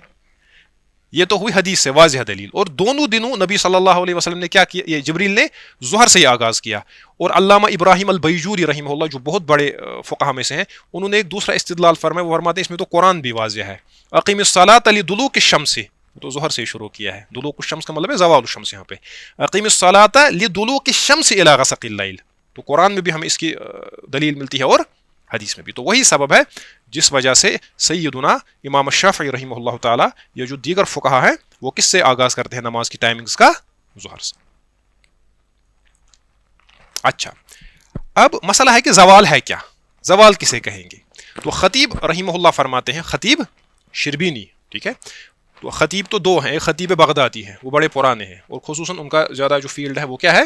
یہ تو ہوئی حدیث سے واضح دلیل. اور دونوں دنوں نبی صلی اللہ علیہ وسلم نے کیا کیا؟ یہ جبریل نے ظہر سے ہی آغاز کیا. اور علامہ ابراہیم البیجوری رحمہ اللہ جو بہت بڑے فقہا میں سے ہیں، انہوں نے ایک دوسرا استدلال فرمایا، وہ فرماتے ہیں اس میں تو قرآن بھی واضح ہے، اقیم الصلاۃ لدلوک الشمس، تو ظہر سے شروع کیا ہے. دلوک الشمس کا مطلب ہے زوال الشمس. یہاں پہ اقیم الصلاۃ لدلوک الشمس الی غسق اللیل، تو قرآن میں بھی ہمیں اس کی دلیل ملتی ہے اور حدیث میں بھی. تو وہی سبب ہے جس وجہ سے سیدنا امام الشافعی رحمہ اللہ تعالی یہ جو دیگر فقہا ہیں وہ کس سے آغاز کرتے ہیں نماز کی ٹائمنگز کا؟ ظہر سے. اچھا، اب مسئلہ ہے کہ زوال ہے کیا؟ زوال کسے کہیں گے؟ تو خطیب رحمہ اللہ فرماتے ہیں، خطیب شربینی، ٹھیک ہے، تو خطیب تو 2 ہیں، ایک خطیب بغدادی ہیں، وہ بڑے پرانے ہیں، اور خصوصاً ان کا زیادہ جو فیلڈ ہے وہ کیا ہے؟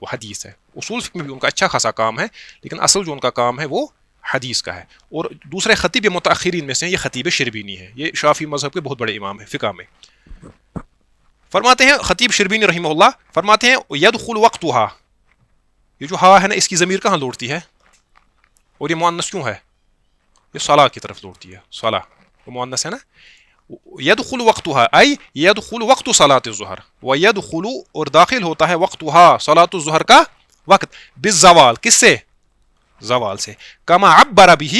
وہ حدیث ہے. اصول فقہ میں بھی ان کا اچھا خاصا کام ہے، لیکن اصل جو ان کا کام ہے وہ حدیث کا ہے. اور دوسرے خطیب متأخرین میں سے ہیں، یہ خطیب شربینی ہے، یہ شافعی مذہب کے بہت بڑے امام ہیں فقہ میں. فرماتے ہیں خطیب شربینی رحمہ اللہ فرماتے ہیں یدخل وقتها، یہ جو ہا ہے نا اس کی ضمیر کہاں لوٹتی ہے؟ اور یہ مؤنث کیوں ہے؟ یہ صلاح کی طرف لوٹتی ہے، صلاح وہ مؤنث ہے نا. یدخل وقتها ای یدخل وقت صلاۃ الظہر، ویدخل اور داخل ہوتا ہے وقتها صلاۃ الظہر کا وقت، بالزوال، کس سے؟ زوال سے. کما عبر به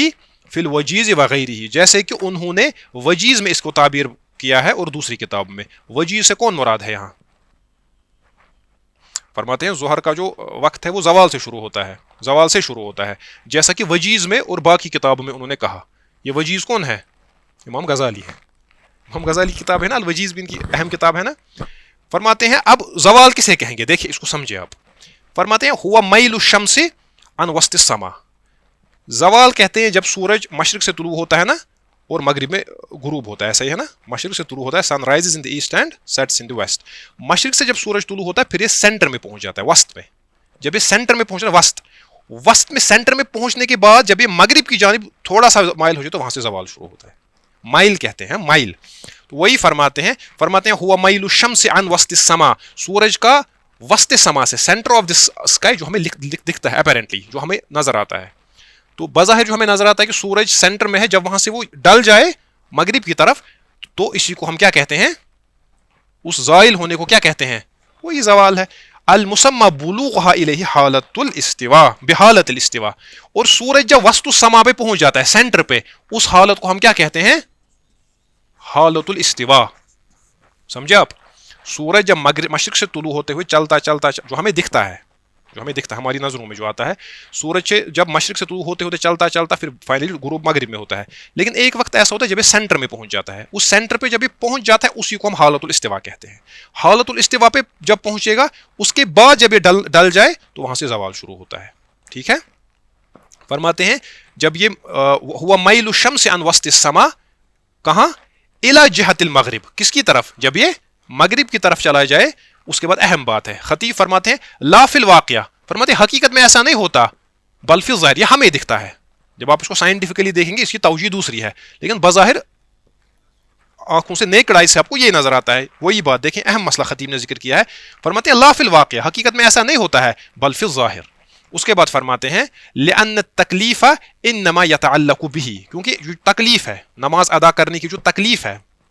فی الوجیز وغیرہ، جیسے کہ انہوں نے وجیز میں اس کو تعبیر کیا ہے اور دوسری کتاب میں. وجیز سے کون مراد ہے یہاں؟ فرماتے ہیں ظہر کا جو وقت ہے وہ زوال سے شروع ہوتا ہے، جیسا کہ وجیز میں اور باقی کتابوں میں انہوں نے کہا. یہ وجیز کون ہے؟ امام غزالی ہے. امام غزالی کی کتاب ہے نا الوجیز، بھی ان کی اہم کتاب ہے نا. فرماتے ہیں اب زوال کسے کہیں گے؟ دیکھیں اس کو سمجھے آپ. فرماتے ہیں ہوا میل الشمس عن وسط السما، زوال کہتے ہیں جب سورج مشرق سے طلوع ہوتا ہے نا اور مغرب میں غروب ہوتا ہے، ایسا ہی ہے نا، مشرق سے طلوع ہوتا ہے، sun rises in the east and sets in the west. مشرق سے جب سورج طلوع ہوتا ہے پھر یہ سینٹر میں پہنچ جاتا ہے، وسط میں. جب یہ سینٹر میں پہنچنا، وسط میں سینٹر میں پہنچنے کے بعد جب یہ مغرب کی جانب تھوڑا سا مائل ہو جائے تو وہاں سے زوال شروع ہوتا ہے. مائل کہتے ہیں، مائل. تو وہی فرماتے ہیں ہوا میل الشمس عن وسط السما، سورج کا وسط سما سے، سینٹر آف دس اسکائی، جو ہمیں دکھتا ہے اپیرنٹلی، جو ہمیں نظر آتا ہے. تو بظاہر جو ہمیں نظر آتا ہے کہ سورج سینٹر میں ہے، جب وہاں سے وہ ڈل جائے مغرب کی طرف تو اسی کو ہم کیا کہتے ہیں؟ اس زائل ہونے کو کیا کہتے ہیں؟ وہی زوال ہے. المسمى بلوغها الیہ حالت الاستواء بحالت الاستواء، اور سورج جب وسط السما پہ پہنچ جاتا ہے، سینٹر پہ، اس حالت کو ہم کیا کہتے ہیں؟ حالت الاستواء. سمجھے آپ؟ سورج جب مشرق سے طلوع ہوتے ہوئے چلتا جو ہمیں دکھتا ہے ہماری نظروں میں جو آتا ہے، سورج جب مشرق سے طلوع ہوتے چلتا پھر فائنلی غروب مغرب میں ہوتا ہے. لیکن ایک وقت ایسا ہوتا ہے جب یہ سینٹر میں پہنچ جاتا ہے، اس سینٹر پہ جب یہ پہنچ جاتا ہے اسی کو ہم حالت الاستواء کہتے ہیں. حالت الاستواء پہ جب پہنچے گا اس کے بعد جب یہ ڈل جائے تو وہاں سے زوال شروع ہوتا ہے. ٹھیک ہے. فرماتے ہیں جب یہ ہوا میل الشمس عن وسط السما، کہاں؟ الی جہت المغرب، کس کی طرف؟ جب یہ مغرب کی طرف چلا جائے. اس کے بعد اہم بات ہے، خطیب فرماتے ہیں لا فی الواقعہ، فرماتے ہیں حقیقت میں ایسا نہیں ہوتا، بل فی الظاہر، یہ ہمیں دکھتا ہے. جب آپ اس کو سائنٹیفکلی دیکھیں گے اس کی توجیہ دوسری ہے، لیکن بظاہر آنکھوں سے نیکڈ آئی سے آپ کو یہ نظر آتا ہے. وہی بات دیکھیں، اہم مسئلہ خطیب نے ذکر کیا ہے. فرماتے ہیں لا فی الواقعہ، حقیقت میں ایسا نہیں ہوتا ہے، بل فی الظاہر. اس کے بعد فرماتے ہیں لأن التکلیف انما یتعلق به، کیونکہ جو تکلیف ہے، نماز ادا کرنے کی جو تکلیف ہے،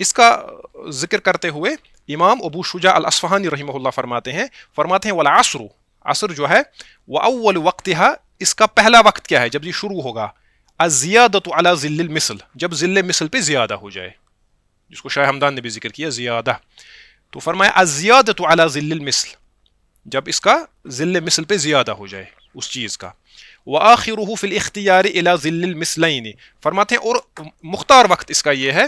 اس کا ذکر کرتے ہوئے امام ابو شجاع الاسفہانی رحمہ اللہ فرماتے ہیں والعصر، عصر جو ہے وہ اول وقتها، اس کا پہلا وقت کیا ہے جب یہ شروع ہوگا، الزیادۃ علی ظل المثل، جب ظل مثل پہ زیادہ ہو جائے، جس کو شاہ ہمدان نے بھی ذکر کیا زیادہ، تو فرمایا الزیادۃ علی ظل المثل، جب اس کا ظل مثل پہ زیادہ ہو جائے اس چیز کا، وآخرہ فی الاختیار الی ظل المثلین، فرماتے ہیں اور مختار وقت اس کا یہ ہے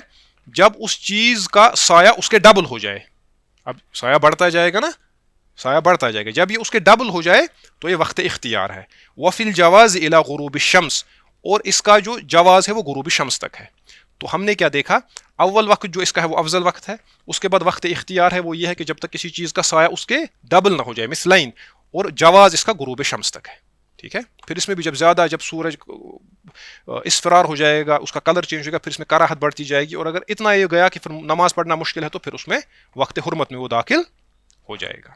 جب اس چیز کا سایہ اس کے ڈبل ہو جائے، اب سایہ بڑھتا جائے گا نا، سایہ بڑھتا جائے گا، جب یہ اس کے ڈبل ہو جائے تو یہ وقت اختیار ہے، وفی الجواز الی غروب الشمس، اور اس کا جو جواز ہے وہ غروب شمس تک ہے۔ تو ہم نے کیا دیکھا، اول وقت جو اس کا ہے وہ افضل وقت ہے، اس کے بعد وقت اختیار ہے وہ یہ ہے کہ جب تک کسی چیز کا سایہ اس کے ڈبل نہ ہو جائے مثلین، اور جواز اس کا غروب شمس تک ہے، ٹھیک ہے۔ پھر اس میں بھی جب زیادہ، جب سورج اسفرار ہو جائے گا، اس کا کلر چینج ہوگا، پھر اس میں کراہت بڑھتی جائے گی، اور اگر اتنا یہ گیا کہ پھر نماز پڑھنا مشکل ہے تو پھر اس میں وقت حرمت میں وہ داخل ہو جائے گا۔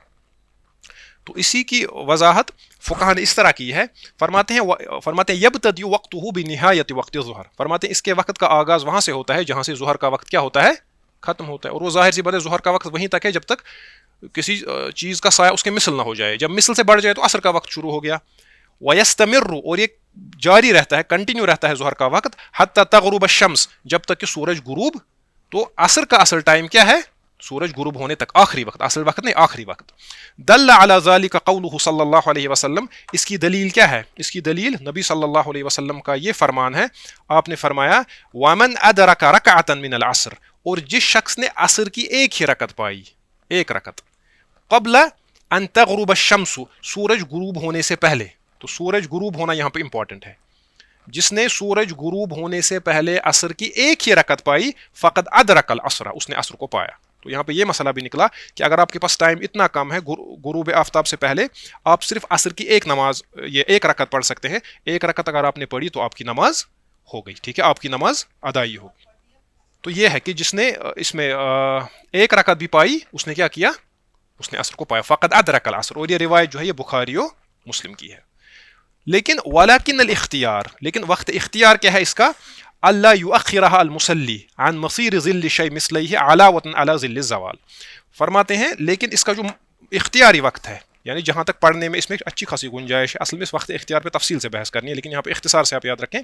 تو اسی کی وضاحت فقہاء نے اس طرح کی ہے، فرماتے ہیں یبتدی وقتہ بنہایت وقت ظہر، فرماتے ہیں اس کے وقت کا آغاز وہاں سے ہوتا ہے جہاں سے ظہر کا وقت کیا ہوتا ہے، ختم ہوتا ہے، اور وہ ظاہر سی بات ہے ظہر کا وقت وہیں تک ہے جب تک کسی چیز کا سایہ اس کے مثل نہ ہو جائے، جب مثل سے بڑھ جائے تو عصر کا وقت شروع ہو گیا، ویستمر، اور یہ جاری رہتا ہے، کنٹینیو رہتا ہے ظہر کا وقت، حتی تغرب الشمس، جب تک کہ سورج غروب، تو عصر کا اصل ٹائم کیا ہے، سورج غروب ہونے تک، آخری وقت، اصل وقت نہیں آخری وقت۔ دل علی ذلک قولہ صلی اللہ علیہ وسلم، اس کی دلیل کیا ہے، اس کی دلیل نبی صلی اللہ علیہ وسلم کا یہ فرمان ہے، آپ نے فرمایا ومن ادرک رکعۃ من العصر، اور جس شخص نے عصر کی ایک ہی رکعت پائی، ایک رکعت، قبل ان تغرب الشمس، سورج غروب ہونے سے پہلے، تو سورج غروب ہونا یہاں پہ امپورٹنٹ ہے، جس نے سورج غروب ہونے سے پہلے عصر کی ایک ہی رکعت پائی، فقد ادرک العصر، اس نے عصر کو پایا۔ تو یہاں پہ یہ مسئلہ بھی نکلا کہ اگر آپ کے پاس ٹائم اتنا کم ہے غروب آفتاب سے پہلے، آپ صرف عصر کی ایک نماز، یہ ایک رکعت پڑھ سکتے ہیں، ایک رکعت اگر آپ نے پڑھی تو آپ کی نماز ہو گئی، ٹھیک ہے، آپ کی نماز ادائی ہوگی۔ تو یہ ہے کہ جس نے اس میں ایک رکعت بھی پائی، اس نے کیا کیا، اس نے عصر کو پایا، فقد ادرک العصر، اور یہ روایت جو ہے یہ بخاری و مسلم کی ہے۔ لیکن ولکن الاختیار، لیکن وقت اختیار کیا ہے اس کا، اللہ یؤخرہ المصلی عن مصیر ظل شیء مثلیہ علاوۃ علی ظل الزوال، فرماتے ہیں لیکن اس کا جو اختیاری وقت ہے، یعنی جہاں تک پڑھنے میں اس میں اچھی خاصی گنجائش ہے، اصل میں اس وقت اختیار پہ تفصیل سے بحث کرنی ہے، لیکن یہاں پہ اختصار سے آپ یاد رکھیں،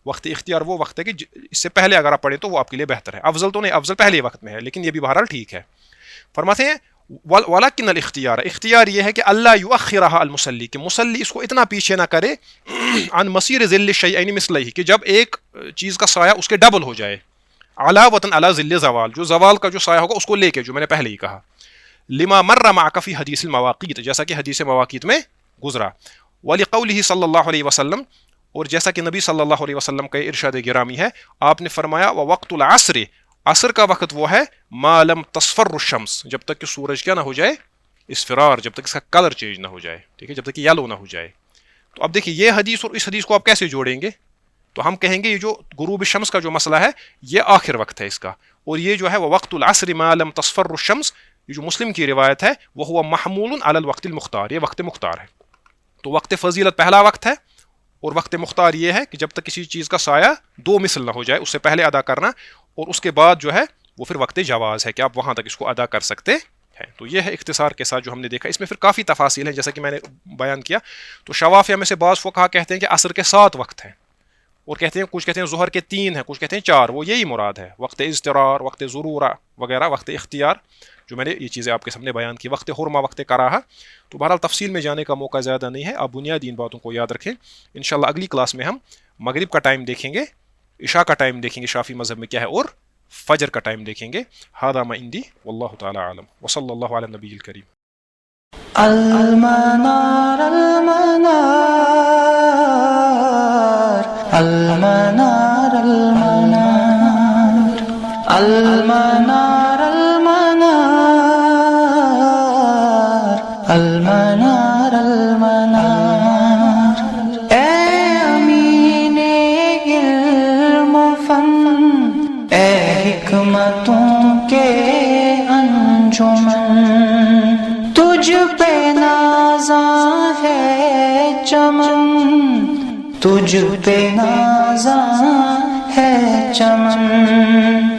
وقت اختیار وہ وقت ہے کہ اس سے پہلے اگر آپ پڑھیں تو وہ آپ کے لیے بہتر ہے، افضل تو نہیں، افضل پہلے وقت میں ہے، لیکن یہ بھی بہرحال ٹھیک ہے۔ فرماتے ہیں ولکن الاختیار، اختیار یہ ہے کہ اللہ یؤخرہ المصلی، کہ مصلی اس کو اتنا پیچھے نہ کرے، عن مسیر ظل شیئین مثلیہ، کہ جب ایک چیز کا سایہ اس کے ڈبل ہو جائے، علاوۃ علی ظل زوال، جو زوال کا جو سایہ ہوگا اس کو لے کے، جو میں نے پہلے ہی کہا، لما مر معک فی حدیث المواقیت، جیسا کہ حدیث مواقیت میں گزرا، ولقولہ صلی اللہ علیہ وسلم، اور جیسا کہ نبی صلی اللہ علیہ وسلم کا ارشاد گرامی ہے، آپ نے فرمایا ووقت العصر، عصر کا وقت وہ ہے ما لم تصفر الشمس، جب تک کہ سورج کیا نہ ہو جائے، اسفرار، جب تک اس کا کلر چینج نہ ہو جائے، ٹھیک ہے، جب تک کہ یلو نہ ہو جائے۔ تو اب دیکھیے یہ حدیث اور اس حدیث کو آپ کیسے جوڑیں گے، تو ہم کہیں گے یہ جو غروب شمس کا جو مسئلہ ہے یہ آخر وقت ہے اس کا، اور یہ جو ہے وہ وقت العصر ما لم تصفر الشمس، یہ جو مسلم کی روایت ہے وہ ہوا محمول علی الوقت المختار، یہ وقت مختار ہے۔ تو وقت فضیلت پہلا وقت ہے، اور وقت مختار یہ ہے کہ جب تک کسی چیز کا سایہ دو مثل نہ ہو جائے، اس سے پہلے ادا کرنا، اور اس کے بعد جو ہے وہ پھر وقت جواز ہے کہ آپ وہاں تک اس کو ادا کر سکتے ہیں۔ تو یہ ہے اختصار کے ساتھ جو ہم نے دیکھا، اس میں پھر کافی تفاصیل ہیں جیسا کہ میں نے بیان کیا۔ تو شوافیہ میں سے بعض فقہا کہتے ہیں کہ عصر کے 7 وقت ہیں، اور کہتے ہیں کچھ کہتے ہیں ظہر کے 3 ہیں، کچھ کہتے ہیں 4، وہ یہی مراد ہے، وقت اضطرار، وقت ضرورہ وغیرہ، وقت اختیار، جو میں نے یہ چیزیں آپ کے سامنے بیان کی، وقت حرمہ، وقت کراہا۔ تو بہرحال تفصیل میں جانے کا موقع زیادہ نہیں ہے، آپ بنیادی ان باتوں کو یاد رکھیں۔ انشاءاللہ اگلی کلاس میں ہم مغرب کا ٹائم دیکھیں گے، عشاء کا ٹائم دیکھیں گے شافعی مذہب میں کیا ہے، اور فجر کا ٹائم دیکھیں گے۔ ھذا ما عندی واللہ تعالی اعلم، وصلی اللہ علی النبی الکریم۔ المنار المنار المنار المنار المنار المنار المنار المنار، اے امین علم و فن، اے حکمتوں کے انجمن، تجھ پہ نازاں ہے چمن، تجھ پہ نازاں ہے چمن۔